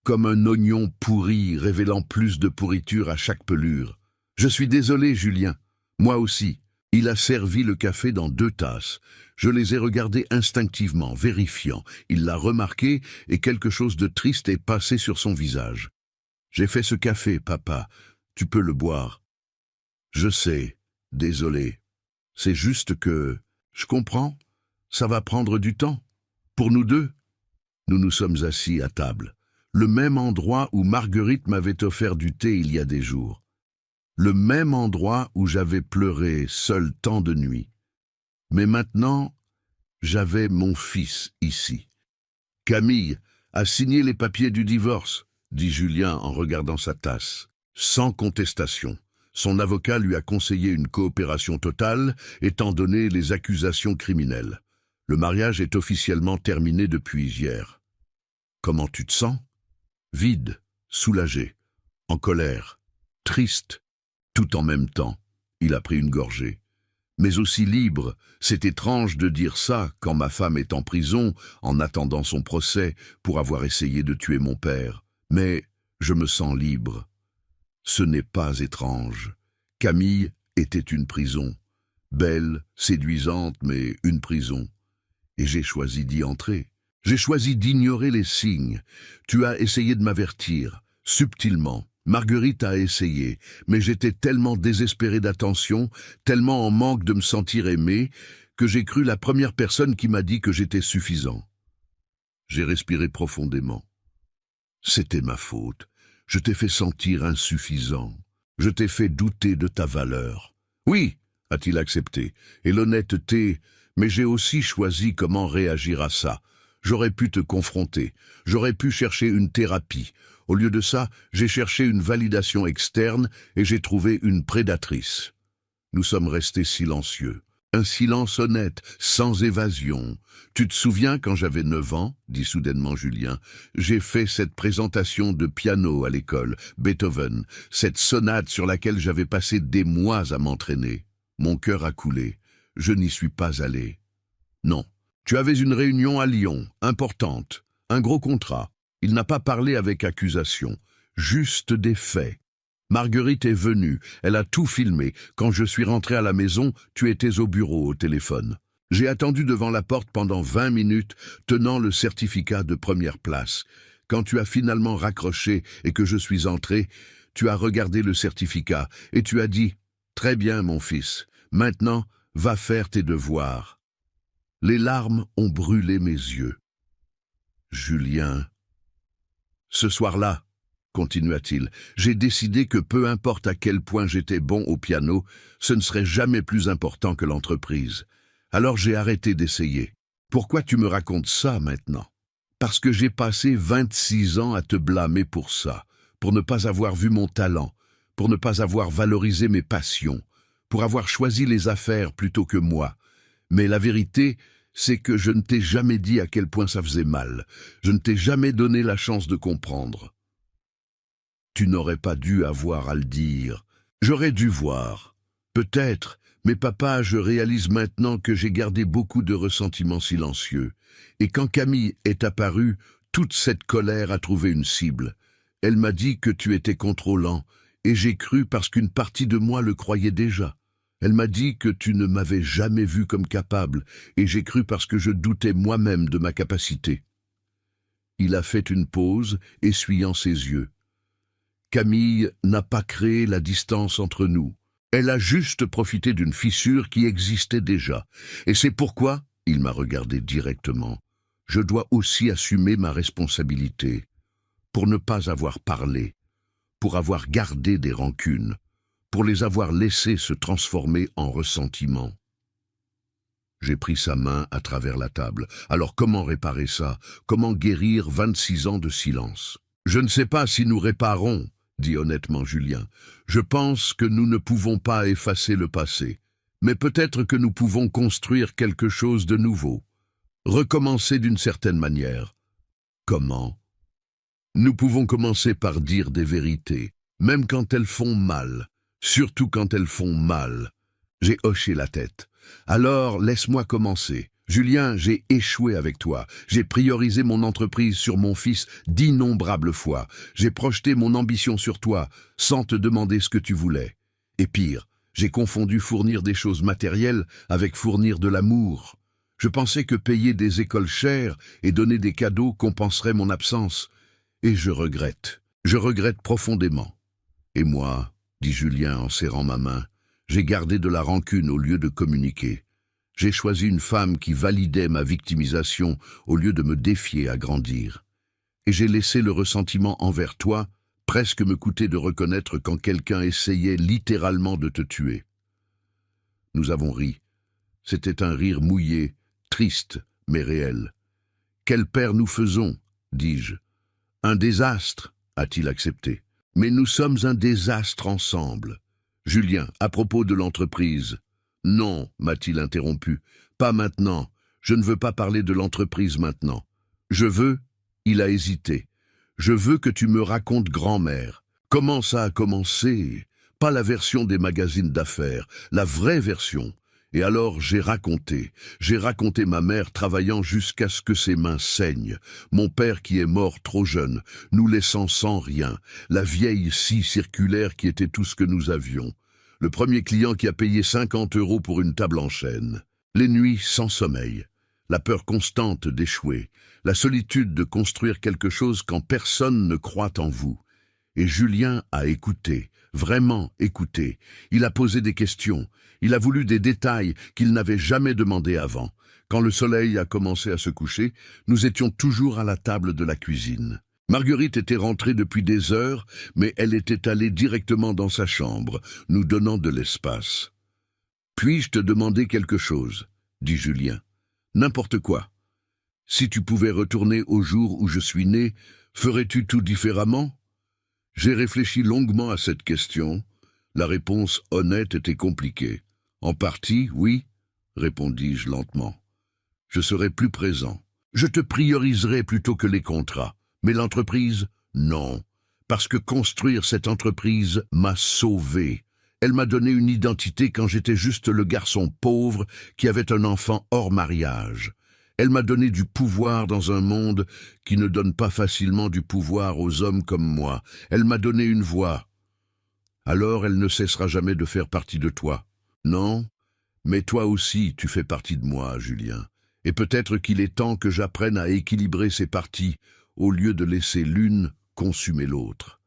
[SPEAKER 1] comme un oignon pourri révélant plus de pourriture à chaque pelure. Je suis désolé, Julien. Moi aussi. Il a servi le café dans 2 tasses. Je les ai regardés instinctivement, vérifiant. Il l'a remarqué et quelque chose de triste est passé sur son visage. J'ai fait ce café, papa. Tu peux le boire. Je sais. Désolé. C'est juste que, je comprends, ça va prendre du temps. Pour nous deux, nous nous sommes assis à table. Le même endroit où Marguerite m'avait offert du thé il y a des jours. Le même endroit où j'avais pleuré seul tant de nuits. Mais maintenant, j'avais mon fils ici. Camille a signé les papiers du divorce, dit Julien en regardant sa tasse. Sans contestation. Son avocat lui a conseillé une coopération totale, étant donné les accusations criminelles. Le mariage est officiellement terminé depuis hier. Comment tu te sens? Vide, soulagé, en colère, triste, tout en même temps. Il a pris une gorgée. Mais aussi libre, c'est étrange de dire ça quand ma femme est en prison, en attendant son procès, pour avoir essayé de tuer mon père. Mais je me sens libre. Ce n'est pas étrange. Camille était une prison. Belle, séduisante, mais une prison. Et j'ai choisi d'y entrer. J'ai choisi d'ignorer les signes. Tu as essayé de m'avertir, subtilement. Marguerite a essayé, mais j'étais tellement désespéré d'attention, tellement en manque de me sentir aimé, que j'ai cru la première personne qui m'a dit que j'étais suffisant. J'ai respiré profondément. C'était ma faute. Je t'ai fait sentir insuffisant. Je t'ai fait douter de ta valeur. Oui, a-t-il accepté, et l'honnêteté, mais j'ai aussi choisi comment réagir à ça. J'aurais pu te confronter, j'aurais pu chercher une thérapie. Au lieu de ça, j'ai cherché une validation externe et j'ai trouvé une prédatrice. Nous sommes restés silencieux. Un silence honnête, sans évasion. Tu te souviens quand j'avais 9 ans, dit soudainement Julien, j'ai fait cette présentation de piano à l'école, Beethoven, cette sonate sur laquelle j'avais passé des mois à m'entraîner. Mon cœur a coulé. Je n'y suis pas allé. Non. Tu avais une réunion à Lyon, importante, un gros contrat. Il n'a pas parlé avec accusation, juste des faits. Marguerite est venue, elle a tout filmé. Quand je suis rentré à la maison, tu étais au bureau au téléphone. J'ai attendu devant la porte pendant 20 minutes, tenant le certificat de première place. Quand tu as finalement raccroché et que je suis entré, tu as regardé le certificat et tu as dit « Très bien, mon fils, maintenant, va faire tes devoirs. » Les larmes ont brûlé mes yeux. Julien. Ce soir-là, continua-t-il, j'ai décidé que peu importe à quel point j'étais bon au piano, ce ne serait jamais plus important que l'entreprise. Alors j'ai arrêté d'essayer. Pourquoi tu me racontes ça maintenant? Parce que j'ai passé 26 ans à te blâmer pour ça, pour ne pas avoir vu mon talent, pour ne pas avoir valorisé mes passions, pour avoir choisi les affaires plutôt que moi. Mais la vérité, c'est que je ne t'ai jamais dit à quel point ça faisait mal. Je ne t'ai jamais donné la chance de comprendre. Tu n'aurais pas dû avoir à le dire. J'aurais dû voir. Peut-être, mais papa, je réalise maintenant que j'ai gardé beaucoup de ressentiments silencieux. Et quand Camille est apparue, toute cette colère a trouvé une cible. Elle m'a dit que tu étais contrôlant, et j'ai cru parce qu'une partie de moi le croyait déjà. Elle m'a dit que tu ne m'avais jamais vu comme capable, et j'ai cru parce que je doutais moi-même de ma capacité. Il a fait une pause, essuyant ses yeux. Camille n'a pas créé la distance entre nous. Elle a juste profité d'une fissure qui existait déjà. Et c'est pourquoi, il m'a regardé directement, je dois aussi assumer ma responsabilité, pour ne pas avoir parlé, pour avoir gardé des rancunes, pour les avoir laissés se transformer en ressentiment. J'ai pris sa main à travers la table. Alors comment réparer ça? Comment guérir 26 ans de silence? Je ne sais pas si nous réparons, dit honnêtement Julien. Je pense que nous ne pouvons pas effacer le passé, mais peut-être que nous pouvons construire quelque chose de nouveau. Recommencer d'une certaine manière. Comment? Nous pouvons commencer par dire des vérités, même quand elles font mal. Surtout quand elles font mal. J'ai hoché la tête. Alors, laisse-moi commencer. Julien, j'ai échoué avec toi. J'ai priorisé mon entreprise sur mon fils d'innombrables fois. J'ai projeté mon ambition sur toi, sans te demander ce que tu voulais. Et pire, j'ai confondu fournir des choses matérielles avec fournir de l'amour. Je pensais que payer des écoles chères et donner des cadeaux compenserait mon absence. Et je regrette profondément. Et moi, dit Julien en serrant ma main, J'ai gardé de la rancune au lieu de communiquer. J'ai choisi une femme qui validait ma victimisation au lieu de me défier à grandir. Et j'ai laissé le ressentiment envers toi presque me coûter de reconnaître quand quelqu'un essayait littéralement de te tuer. Nous avons ri. C'était un rire mouillé, triste, mais réel. « Quel père nous faisons ?» dis-je. « Un désastre » a-t-il accepté. « Mais nous sommes un désastre ensemble. » « Julien, à propos de l'entreprise. »« Non, m'a-t-il interrompu. Pas maintenant. Je ne veux pas parler de l'entreprise maintenant. Je veux... » Il a hésité. « Je veux que tu me racontes grand-mère. Comment ça a commencé? Pas la version des magazines d'affaires, la vraie version. » Et alors j'ai raconté ma mère travaillant jusqu'à ce que ses mains saignent, mon père qui est mort trop jeune, nous laissant sans rien, la vieille scie circulaire qui était tout ce que nous avions, le premier client qui a payé 50 € pour une table en chêne, les nuits sans sommeil, la peur constante d'échouer, la solitude de construire quelque chose quand personne ne croit en vous. Et Julien a écouté, vraiment écouté. Il a posé des questions. Il a voulu des détails qu'il n'avait jamais demandés avant. Quand le soleil a commencé à se coucher, nous étions toujours à la table de la cuisine. Marguerite était rentrée depuis des heures, mais elle était allée directement dans sa chambre, nous donnant de l'espace. « Puis-je te demander quelque chose ?» dit Julien. « N'importe quoi. Si tu pouvais retourner au jour où je suis né, ferais-tu tout différemment ?» J'ai réfléchi longuement à cette question. La réponse honnête était compliquée. « En partie, oui, » répondis-je lentement. « Je serai plus présent. Je te prioriserai plutôt que les contrats. Mais l'entreprise, non. Parce que construire cette entreprise m'a sauvé. Elle m'a donné une identité quand j'étais juste le garçon pauvre qui avait un enfant hors mariage. Elle m'a donné du pouvoir dans un monde qui ne donne pas facilement du pouvoir aux hommes comme moi. Elle m'a donné une voix. Alors elle ne cessera jamais de faire partie de toi. Non, mais toi aussi tu fais partie de moi, Julien. Et peut-être qu'il est temps que j'apprenne à équilibrer ces parties au lieu de laisser l'une consumer l'autre. »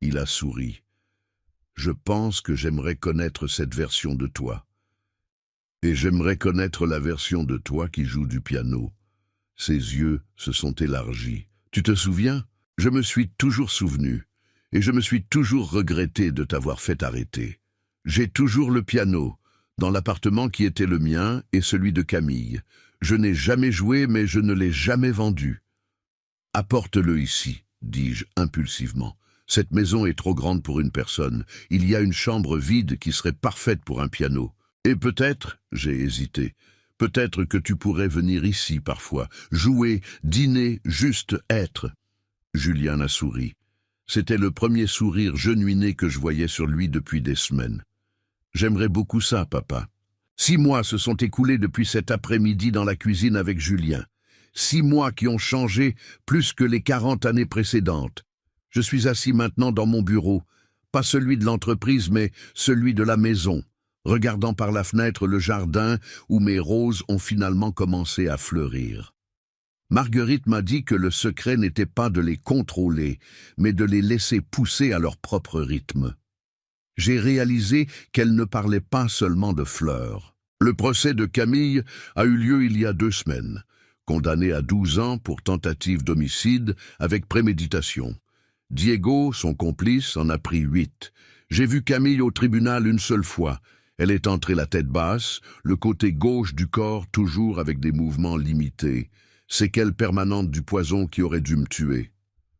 [SPEAKER 1] Il a souri. « Je pense que j'aimerais connaître cette version de toi. Et j'aimerais connaître la version de toi qui joue du piano. » Ses yeux se sont élargis. « Tu te souviens? Je me suis toujours souvenu. Et je me suis toujours regretté de t'avoir fait arrêter. J'ai toujours le piano, dans l'appartement qui était le mien et celui de Camille. Je n'ai jamais joué, mais je ne l'ai jamais vendu. »« Apporte-le ici, » dis-je impulsivement. « Cette maison est trop grande pour une personne. Il y a une chambre vide qui serait parfaite pour un piano. Et peut-être, j'ai hésité, peut-être que tu pourrais venir ici parfois, jouer, dîner, juste être. » Julien a souri. C'était le premier sourire genuiné que je voyais sur lui depuis des semaines. « J'aimerais beaucoup ça, papa. » 6 mois se sont écoulés depuis cet après-midi dans la cuisine avec Julien. 6 mois qui ont changé plus que les 40 années précédentes. Je suis assis maintenant dans mon bureau, pas celui de l'entreprise, mais celui de la maison, regardant par la fenêtre le jardin où mes roses ont finalement commencé à fleurir. Marguerite m'a dit que le secret n'était pas de les contrôler, mais de les laisser pousser à leur propre rythme. J'ai réalisé qu'elle ne parlait pas seulement de fleurs. Le procès de Camille a eu lieu il y a 2 semaines, condamné à 12 ans pour tentative d'homicide avec préméditation. Diego, son complice, en a pris 8. J'ai vu Camille au tribunal une seule fois. Elle est entrée la tête basse, le côté gauche du corps toujours avec des mouvements limités. Séquelle permanente du poison qui aurait dû me tuer.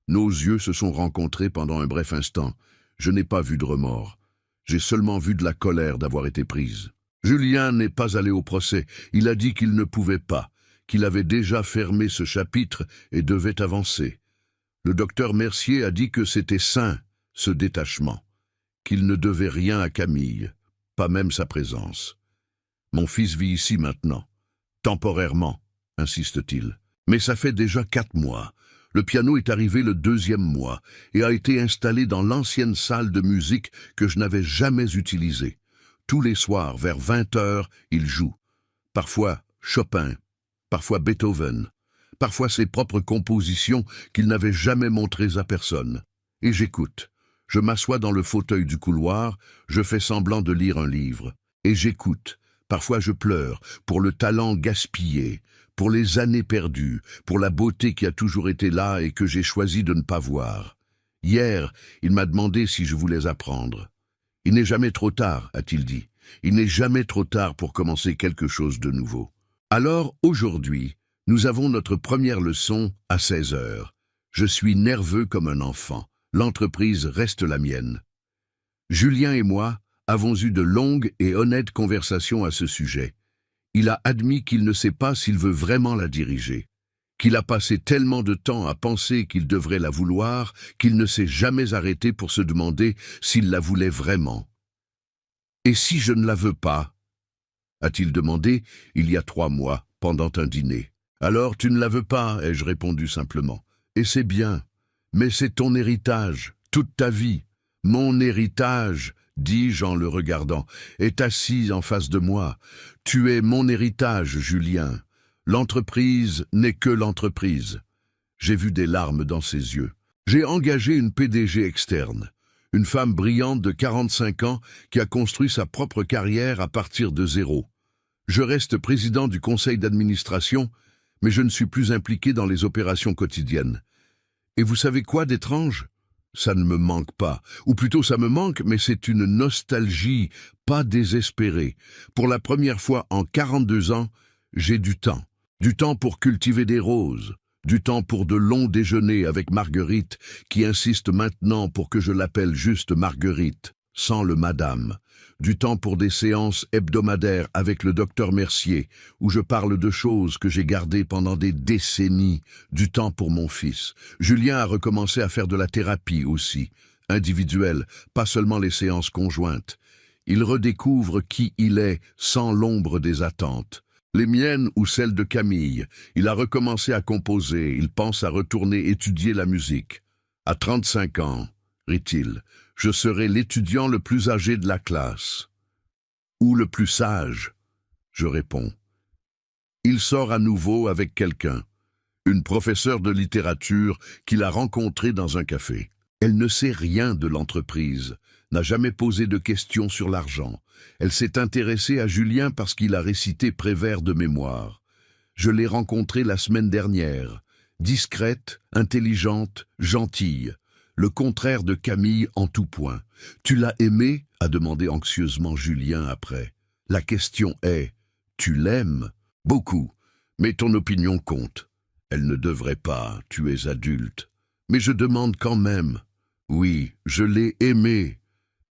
[SPEAKER 1] Nos yeux se sont rencontrés pendant un bref instant. Je n'ai pas vu de remords. J'ai seulement vu de la colère d'avoir été prise. Julien n'est pas allé au procès. Il a dit qu'il ne pouvait pas, qu'il avait déjà fermé ce chapitre et devait avancer. Le docteur Mercier a dit que c'était sain, ce détachement, qu'il ne devait rien à Camille, pas même sa présence. Mon fils vit ici maintenant, temporairement, insiste-t-il. Mais ça fait déjà 4 mois. Le piano est arrivé le 2e mois et a été installé dans l'ancienne salle de musique que je n'avais jamais utilisée. Tous les soirs, vers 20 h, il joue. Parfois Chopin, parfois Beethoven, parfois ses propres compositions qu'il n'avait jamais montrées à personne. Et j'écoute. Je m'assois dans le fauteuil du couloir, je fais semblant de lire un livre. Et j'écoute. Parfois je pleure, pour le talent gaspillé, pour les années perdues, pour la beauté qui a toujours été là et que j'ai choisi de ne pas voir. Hier, il m'a demandé si je voulais apprendre. « Il n'est jamais trop tard », a-t-il dit. « Il n'est jamais trop tard pour commencer quelque chose de nouveau. » Alors, aujourd'hui, nous avons notre première leçon à 16 heures. Je suis nerveux comme un enfant. L'entreprise reste la mienne. Julien et moi avons eu de longues et honnêtes conversations à ce sujet. Il a admis qu'il ne sait pas s'il veut vraiment la diriger, qu'il a passé tellement de temps à penser qu'il devrait la vouloir qu'il ne s'est jamais arrêté pour se demander s'il la voulait vraiment. « Et si je ne la veux pas ?» a-t-il demandé il y a 3 mois, pendant un dîner. « Alors tu ne la veux pas ?» ai-je répondu simplement. « Et c'est bien, mais c'est ton héritage, toute ta vie. Mon héritage, dis-je en le regardant, est assis en face de moi. Tu es mon héritage, Julien. L'entreprise n'est que l'entreprise. » J'ai vu des larmes dans ses yeux. J'ai engagé une PDG externe, une femme brillante de 45 ans qui a construit sa propre carrière à partir de zéro. Je reste président du conseil d'administration, mais je ne suis plus impliqué dans les opérations quotidiennes. Et vous savez quoi d'étrange ? Ça ne me manque pas, ou plutôt ça me manque, mais c'est une nostalgie, pas désespérée. Pour la première fois en 42 ans, j'ai du temps pour cultiver des roses, du temps pour de longs déjeuners avec Marguerite, qui insiste maintenant pour que je l'appelle juste Marguerite, sans le madame. Du temps pour des séances hebdomadaires avec le docteur Mercier, où je parle de choses que j'ai gardées pendant des décennies. Du temps pour mon fils. Julien a recommencé à faire de la thérapie aussi, individuelle, pas seulement les séances conjointes. Il redécouvre qui il est, sans l'ombre des attentes. Les miennes ou celles de Camille. Il a recommencé à composer, il pense à retourner étudier la musique. À 35 ans, rit-il, je serai l'étudiant le plus âgé de la classe. Ou le plus sage, je réponds. Il sort à nouveau avec quelqu'un, une professeure de littérature qu'il a rencontrée dans un café. Elle ne sait rien de l'entreprise, n'a jamais posé de questions sur l'argent. Elle s'est intéressée à Julien parce qu'il a récité Prévert de mémoire. Je l'ai rencontrée la semaine dernière, discrète, intelligente, gentille. Le contraire de Camille en tout point. « Tu l'as aimée ?» a demandé anxieusement Julien après. La question est « Tu l'aimes ?» Beaucoup, mais ton opinion compte. Elle ne devrait pas, tu es adulte. Mais je demande quand même. Oui, je l'ai aimée.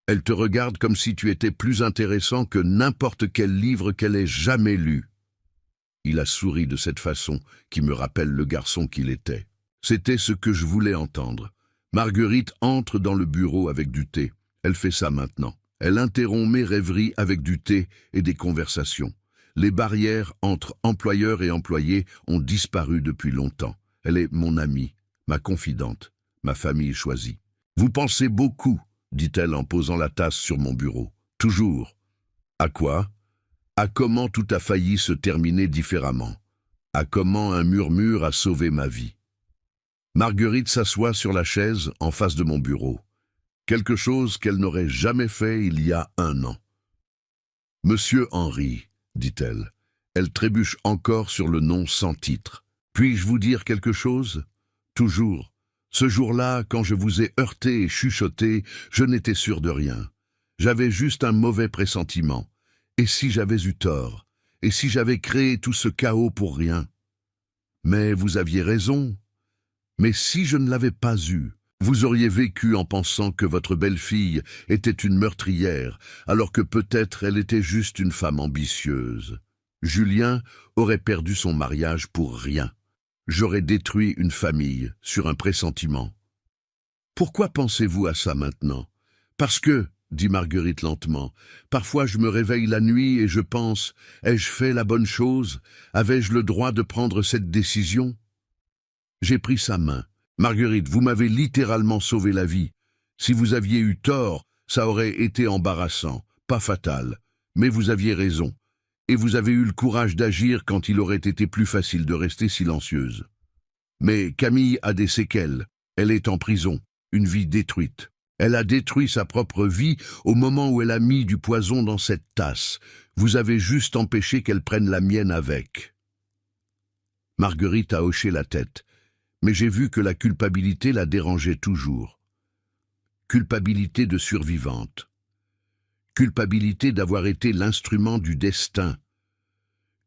[SPEAKER 1] Elle te regarde comme si tu étais plus intéressant que n'importe quel livre qu'elle ait jamais lu. Il a souri de cette façon qui me rappelle le garçon qu'il était. C'était ce que je voulais entendre. Marguerite entre dans le bureau avec du thé. Elle fait ça maintenant. Elle interrompt mes rêveries avec du thé et des conversations. Les barrières entre employeurs et employés ont disparu depuis longtemps. Elle est mon amie, ma confidente, ma famille choisie. « Vous pensez beaucoup », dit-elle en posant la tasse sur mon bureau. « Toujours. » À quoi ? À comment tout a failli se terminer différemment. À comment un murmure a sauvé ma vie. Marguerite s'assoit sur la chaise en face de mon bureau. Quelque chose qu'elle n'aurait jamais fait il y a 1 an. « Monsieur Henry », dit-elle. Elle trébuche encore sur le nom sans titre. « Puis-je vous dire quelque chose ? Toujours. Ce jour-là, quand je vous ai heurté et chuchoté, je n'étais sûr de rien. J'avais juste un mauvais pressentiment. Et si j'avais eu tort ? Et si j'avais créé tout ce chaos pour rien ? Mais vous aviez raison. Mais si je ne l'avais pas eue, vous auriez vécu en pensant que votre belle-fille était une meurtrière, alors que peut-être elle était juste une femme ambitieuse. Julien aurait perdu son mariage pour rien. J'aurais détruit une famille sur un pressentiment. Pourquoi pensez-vous à ça maintenant ? Parce que, dit Marguerite lentement, parfois je me réveille la nuit et je pense, ai-je fait la bonne chose ? Avais-je le droit de prendre cette décision ? J'ai pris sa main. Marguerite, vous m'avez littéralement sauvé la vie. Si vous aviez eu tort, ça aurait été embarrassant, pas fatal. Mais vous aviez raison. Et vous avez eu le courage d'agir quand il aurait été plus facile de rester silencieuse. Mais Camille a des séquelles. Elle est en prison, une vie détruite. Elle a détruit sa propre vie au moment où elle a mis du poison dans cette tasse. Vous avez juste empêché qu'elle prenne la mienne avec. » Marguerite a hoché la tête, mais j'ai vu que la culpabilité la dérangeait toujours. Culpabilité de survivante. Culpabilité d'avoir été l'instrument du destin.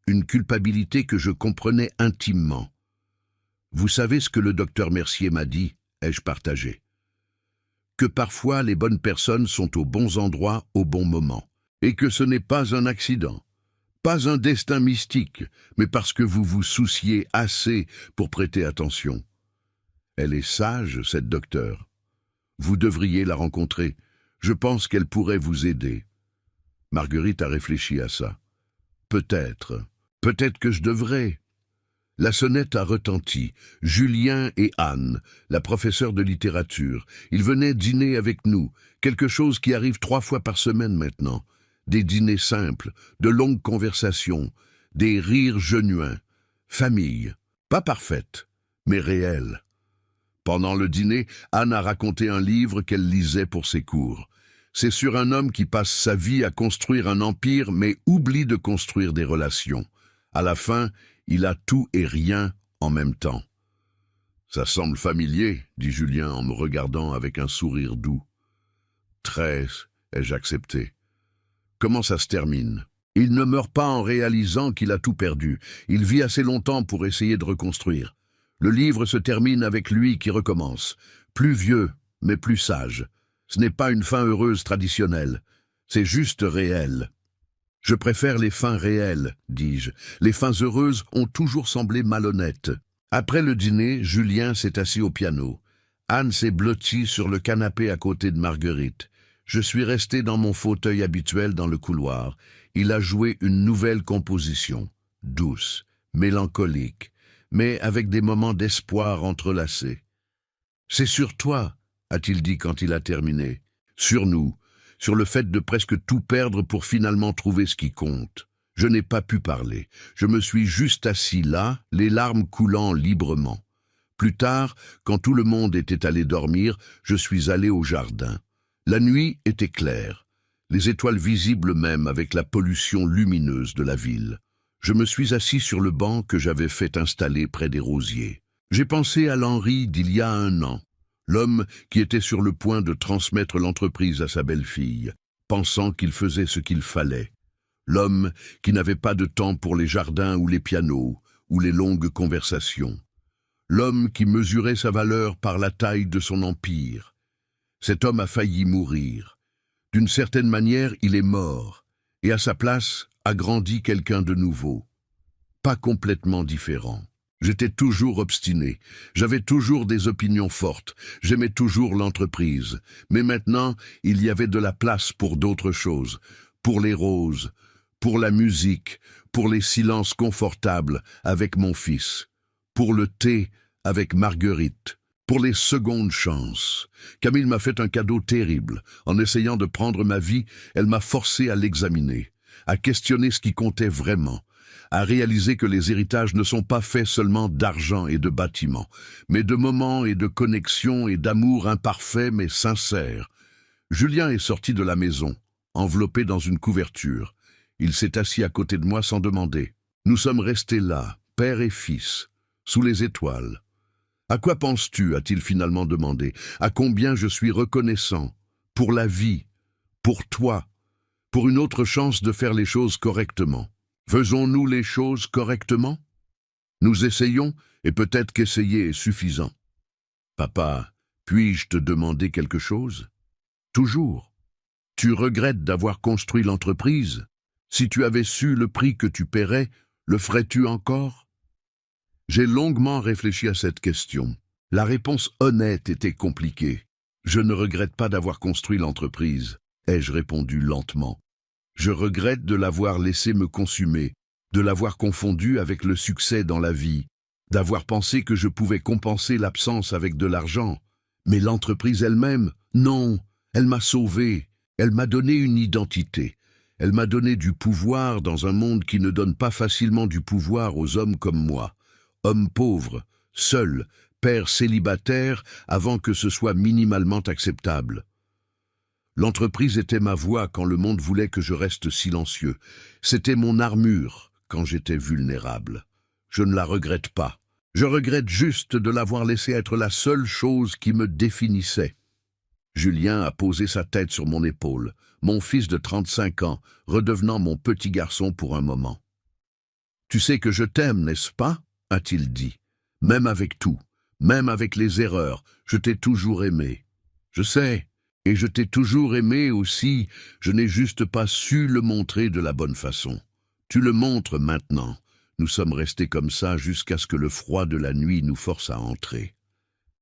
[SPEAKER 1] Une culpabilité que je comprenais intimement. « Vous savez ce que le docteur Mercier m'a dit ?» ai-je partagé. « Que parfois les bonnes personnes sont aux bons endroits au bon moment, et que ce n'est pas un accident, pas un destin mystique, mais parce que vous vous souciez assez pour prêter attention. Elle est sage, cette docteure. Vous devriez la rencontrer. Je pense qu'elle pourrait vous aider. » Marguerite a réfléchi à ça. « Peut-être que je devrais. » La sonnette a retenti. Julien et Anne, la professeure de littérature, ils venaient dîner avec nous, quelque chose qui arrive 3 fois par semaine maintenant. Des dîners simples, de longues conversations, des rires genuins. Famille, pas parfaite, mais réelle. Pendant le dîner, Anne a raconté un livre qu'elle lisait pour ses cours. C'est sur un homme qui passe sa vie à construire un empire, mais oublie de construire des relations. À la fin, il a tout et rien en même temps. « Ça semble familier, » dit Julien en me regardant avec un sourire doux. « Très, » ai-je accepté. « Comment ça se termine ? » Il ne meurt pas en réalisant qu'il a tout perdu. Il vit assez longtemps pour essayer de reconstruire. Le livre se termine avec lui qui recommence. Plus vieux, mais plus sage. Ce n'est pas une fin heureuse traditionnelle. C'est juste réel. « Je préfère les fins réelles, » dis-je. Les fins heureuses ont toujours semblé malhonnêtes. Après le dîner, Julien s'est assis au piano. Anne s'est blottie sur le canapé à côté de Marguerite. Je suis resté dans mon fauteuil habituel dans le couloir. Il a joué une nouvelle composition, douce, mélancolique, mais avec des moments d'espoir entrelacés. « C'est sur toi, » a-t-il dit quand il a terminé. « Sur nous. Sur le fait de presque tout perdre pour finalement trouver ce qui compte. Je n'ai pas pu parler. Je me suis juste assis là, les larmes coulant librement. Plus tard, quand tout le monde était allé dormir, je suis allé au jardin. La nuit était claire, les étoiles visibles même avec la pollution lumineuse de la ville. Je me suis assis sur le banc que j'avais fait installer près des rosiers. J'ai pensé à l'Henri d'il y a 1 an. L'homme qui était sur le point de transmettre l'entreprise à sa belle-fille, pensant qu'il faisait ce qu'il fallait. L'homme qui n'avait pas de temps pour les jardins ou les pianos, ou les longues conversations. L'homme qui mesurait sa valeur par la taille de son empire. Cet homme a failli mourir. D'une certaine manière, il est mort, et à sa place a grandi quelqu'un de nouveau. Pas complètement différent. J'étais toujours obstiné, j'avais toujours des opinions fortes, j'aimais toujours l'entreprise. Mais maintenant, il y avait de la place pour d'autres choses, pour les roses, pour la musique, pour les silences confortables avec mon fils, pour le thé avec Marguerite, pour les secondes chances. Camille m'a fait un cadeau terrible. En essayant de prendre ma vie, elle m'a forcé à l'examiner, à questionner ce qui comptait vraiment, à réaliser que les héritages ne sont pas faits seulement d'argent et de bâtiments, mais de moments et de connexions et d'amour imparfaits mais sincères. Julien est sorti de la maison, enveloppé dans une couverture. Il s'est assis à côté de moi sans demander. Nous sommes restés là, père et fils, sous les étoiles. « À quoi penses-tu » a-t-il finalement demandé. « À combien je suis reconnaissant, pour la vie, pour toi, pour une autre chance de faire les choses correctement. » Faisons-nous les choses correctement? Nous essayons, et peut-être qu'essayer est suffisant. Papa, puis-je te demander quelque chose? Toujours. Tu regrettes d'avoir construit l'entreprise? Si tu avais su le prix que tu paierais, le ferais-tu encore? J'ai longuement réfléchi à cette question. La réponse honnête était compliquée. Je ne regrette pas d'avoir construit l'entreprise, ai-je répondu lentement. Je regrette de l'avoir laissé me consumer, de l'avoir confondu avec le succès dans la vie, d'avoir pensé que je pouvais compenser l'absence avec de l'argent. Mais l'entreprise elle-même, non, elle m'a sauvé, elle m'a donné une identité, elle m'a donné du pouvoir dans un monde qui ne donne pas facilement du pouvoir aux hommes comme moi, homme pauvre, seul, père célibataire, avant que ce soit minimalement acceptable. L'entreprise était ma voix quand le monde voulait que je reste silencieux. C'était mon armure quand j'étais vulnérable. Je ne la regrette pas. Je regrette juste de l'avoir laissée être la seule chose qui me définissait. Julien a posé sa tête sur mon épaule, mon fils de 35 ans, redevenant mon petit garçon pour un moment. « Tu sais que je t'aime, n'est-ce pas ?» a-t-il dit. « Même avec tout, même avec les erreurs, je t'ai toujours aimé. Je sais, et je t'ai toujours aimé aussi, je n'ai juste pas su le montrer de la bonne façon. Tu le montres maintenant. Nous sommes restés comme ça jusqu'à ce que le froid de la nuit nous force à entrer. »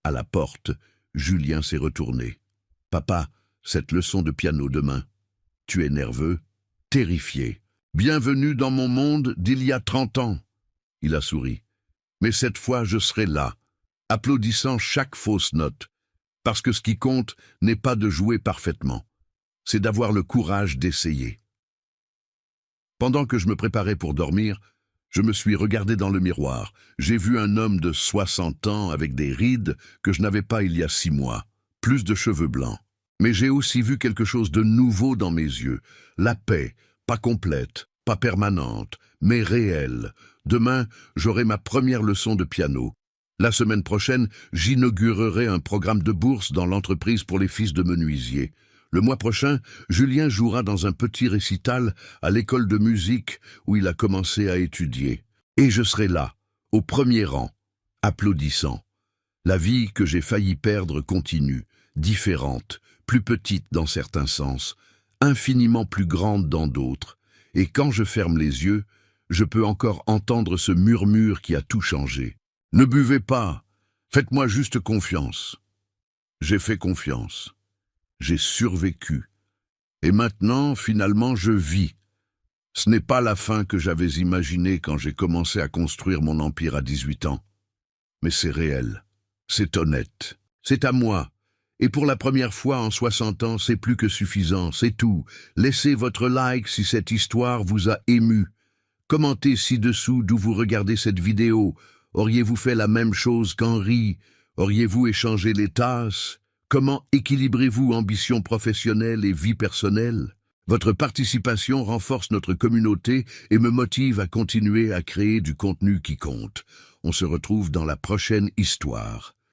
[SPEAKER 1] À la porte, Julien s'est retourné. « Papa, cette leçon de piano demain. Tu es nerveux, terrifié. Bienvenue dans mon monde d'il y a 30 ans. » Il a souri. « Mais cette fois, je serai là, applaudissant chaque fausse note, parce que ce qui compte n'est pas de jouer parfaitement, c'est d'avoir le courage d'essayer. » Pendant que je me préparais pour dormir, je me suis regardé dans le miroir. J'ai vu un homme de 60 ans avec des rides que je n'avais pas il y a 6 mois, plus de cheveux blancs. Mais j'ai aussi vu quelque chose de nouveau dans mes yeux. La paix, pas complète, pas permanente, mais réelle. Demain, j'aurai ma première leçon de piano. La semaine prochaine, j'inaugurerai un programme de bourse dans l'entreprise pour les fils de menuisiers. Le mois prochain, Julien jouera dans un petit récital à l'école de musique où il a commencé à étudier. Et je serai là, au premier rang, applaudissant. La vie que j'ai failli perdre continue, différente, plus petite dans certains sens, infiniment plus grande dans d'autres. Et quand je ferme les yeux, je peux encore entendre ce murmure qui a tout changé. « Ne buvez pas, faites-moi juste confiance. » J'ai fait confiance. J'ai survécu. Et maintenant, finalement, je vis. Ce n'est pas la fin que j'avais imaginée quand j'ai commencé à construire mon empire à 18 ans. Mais c'est réel, c'est honnête, c'est à moi. Et pour la première fois en 60 ans, c'est plus que suffisant, c'est tout. Laissez votre like si cette histoire vous a ému. Commentez ci-dessous d'où vous regardez cette vidéo. Auriez-vous fait la même chose qu'Henri? Auriez-vous échangé les tasses? Comment équilibrez-vous ambition professionnelle et vie personnelle? Votre participation renforce notre communauté et me motive à continuer à créer du contenu qui compte. On se retrouve dans la prochaine histoire.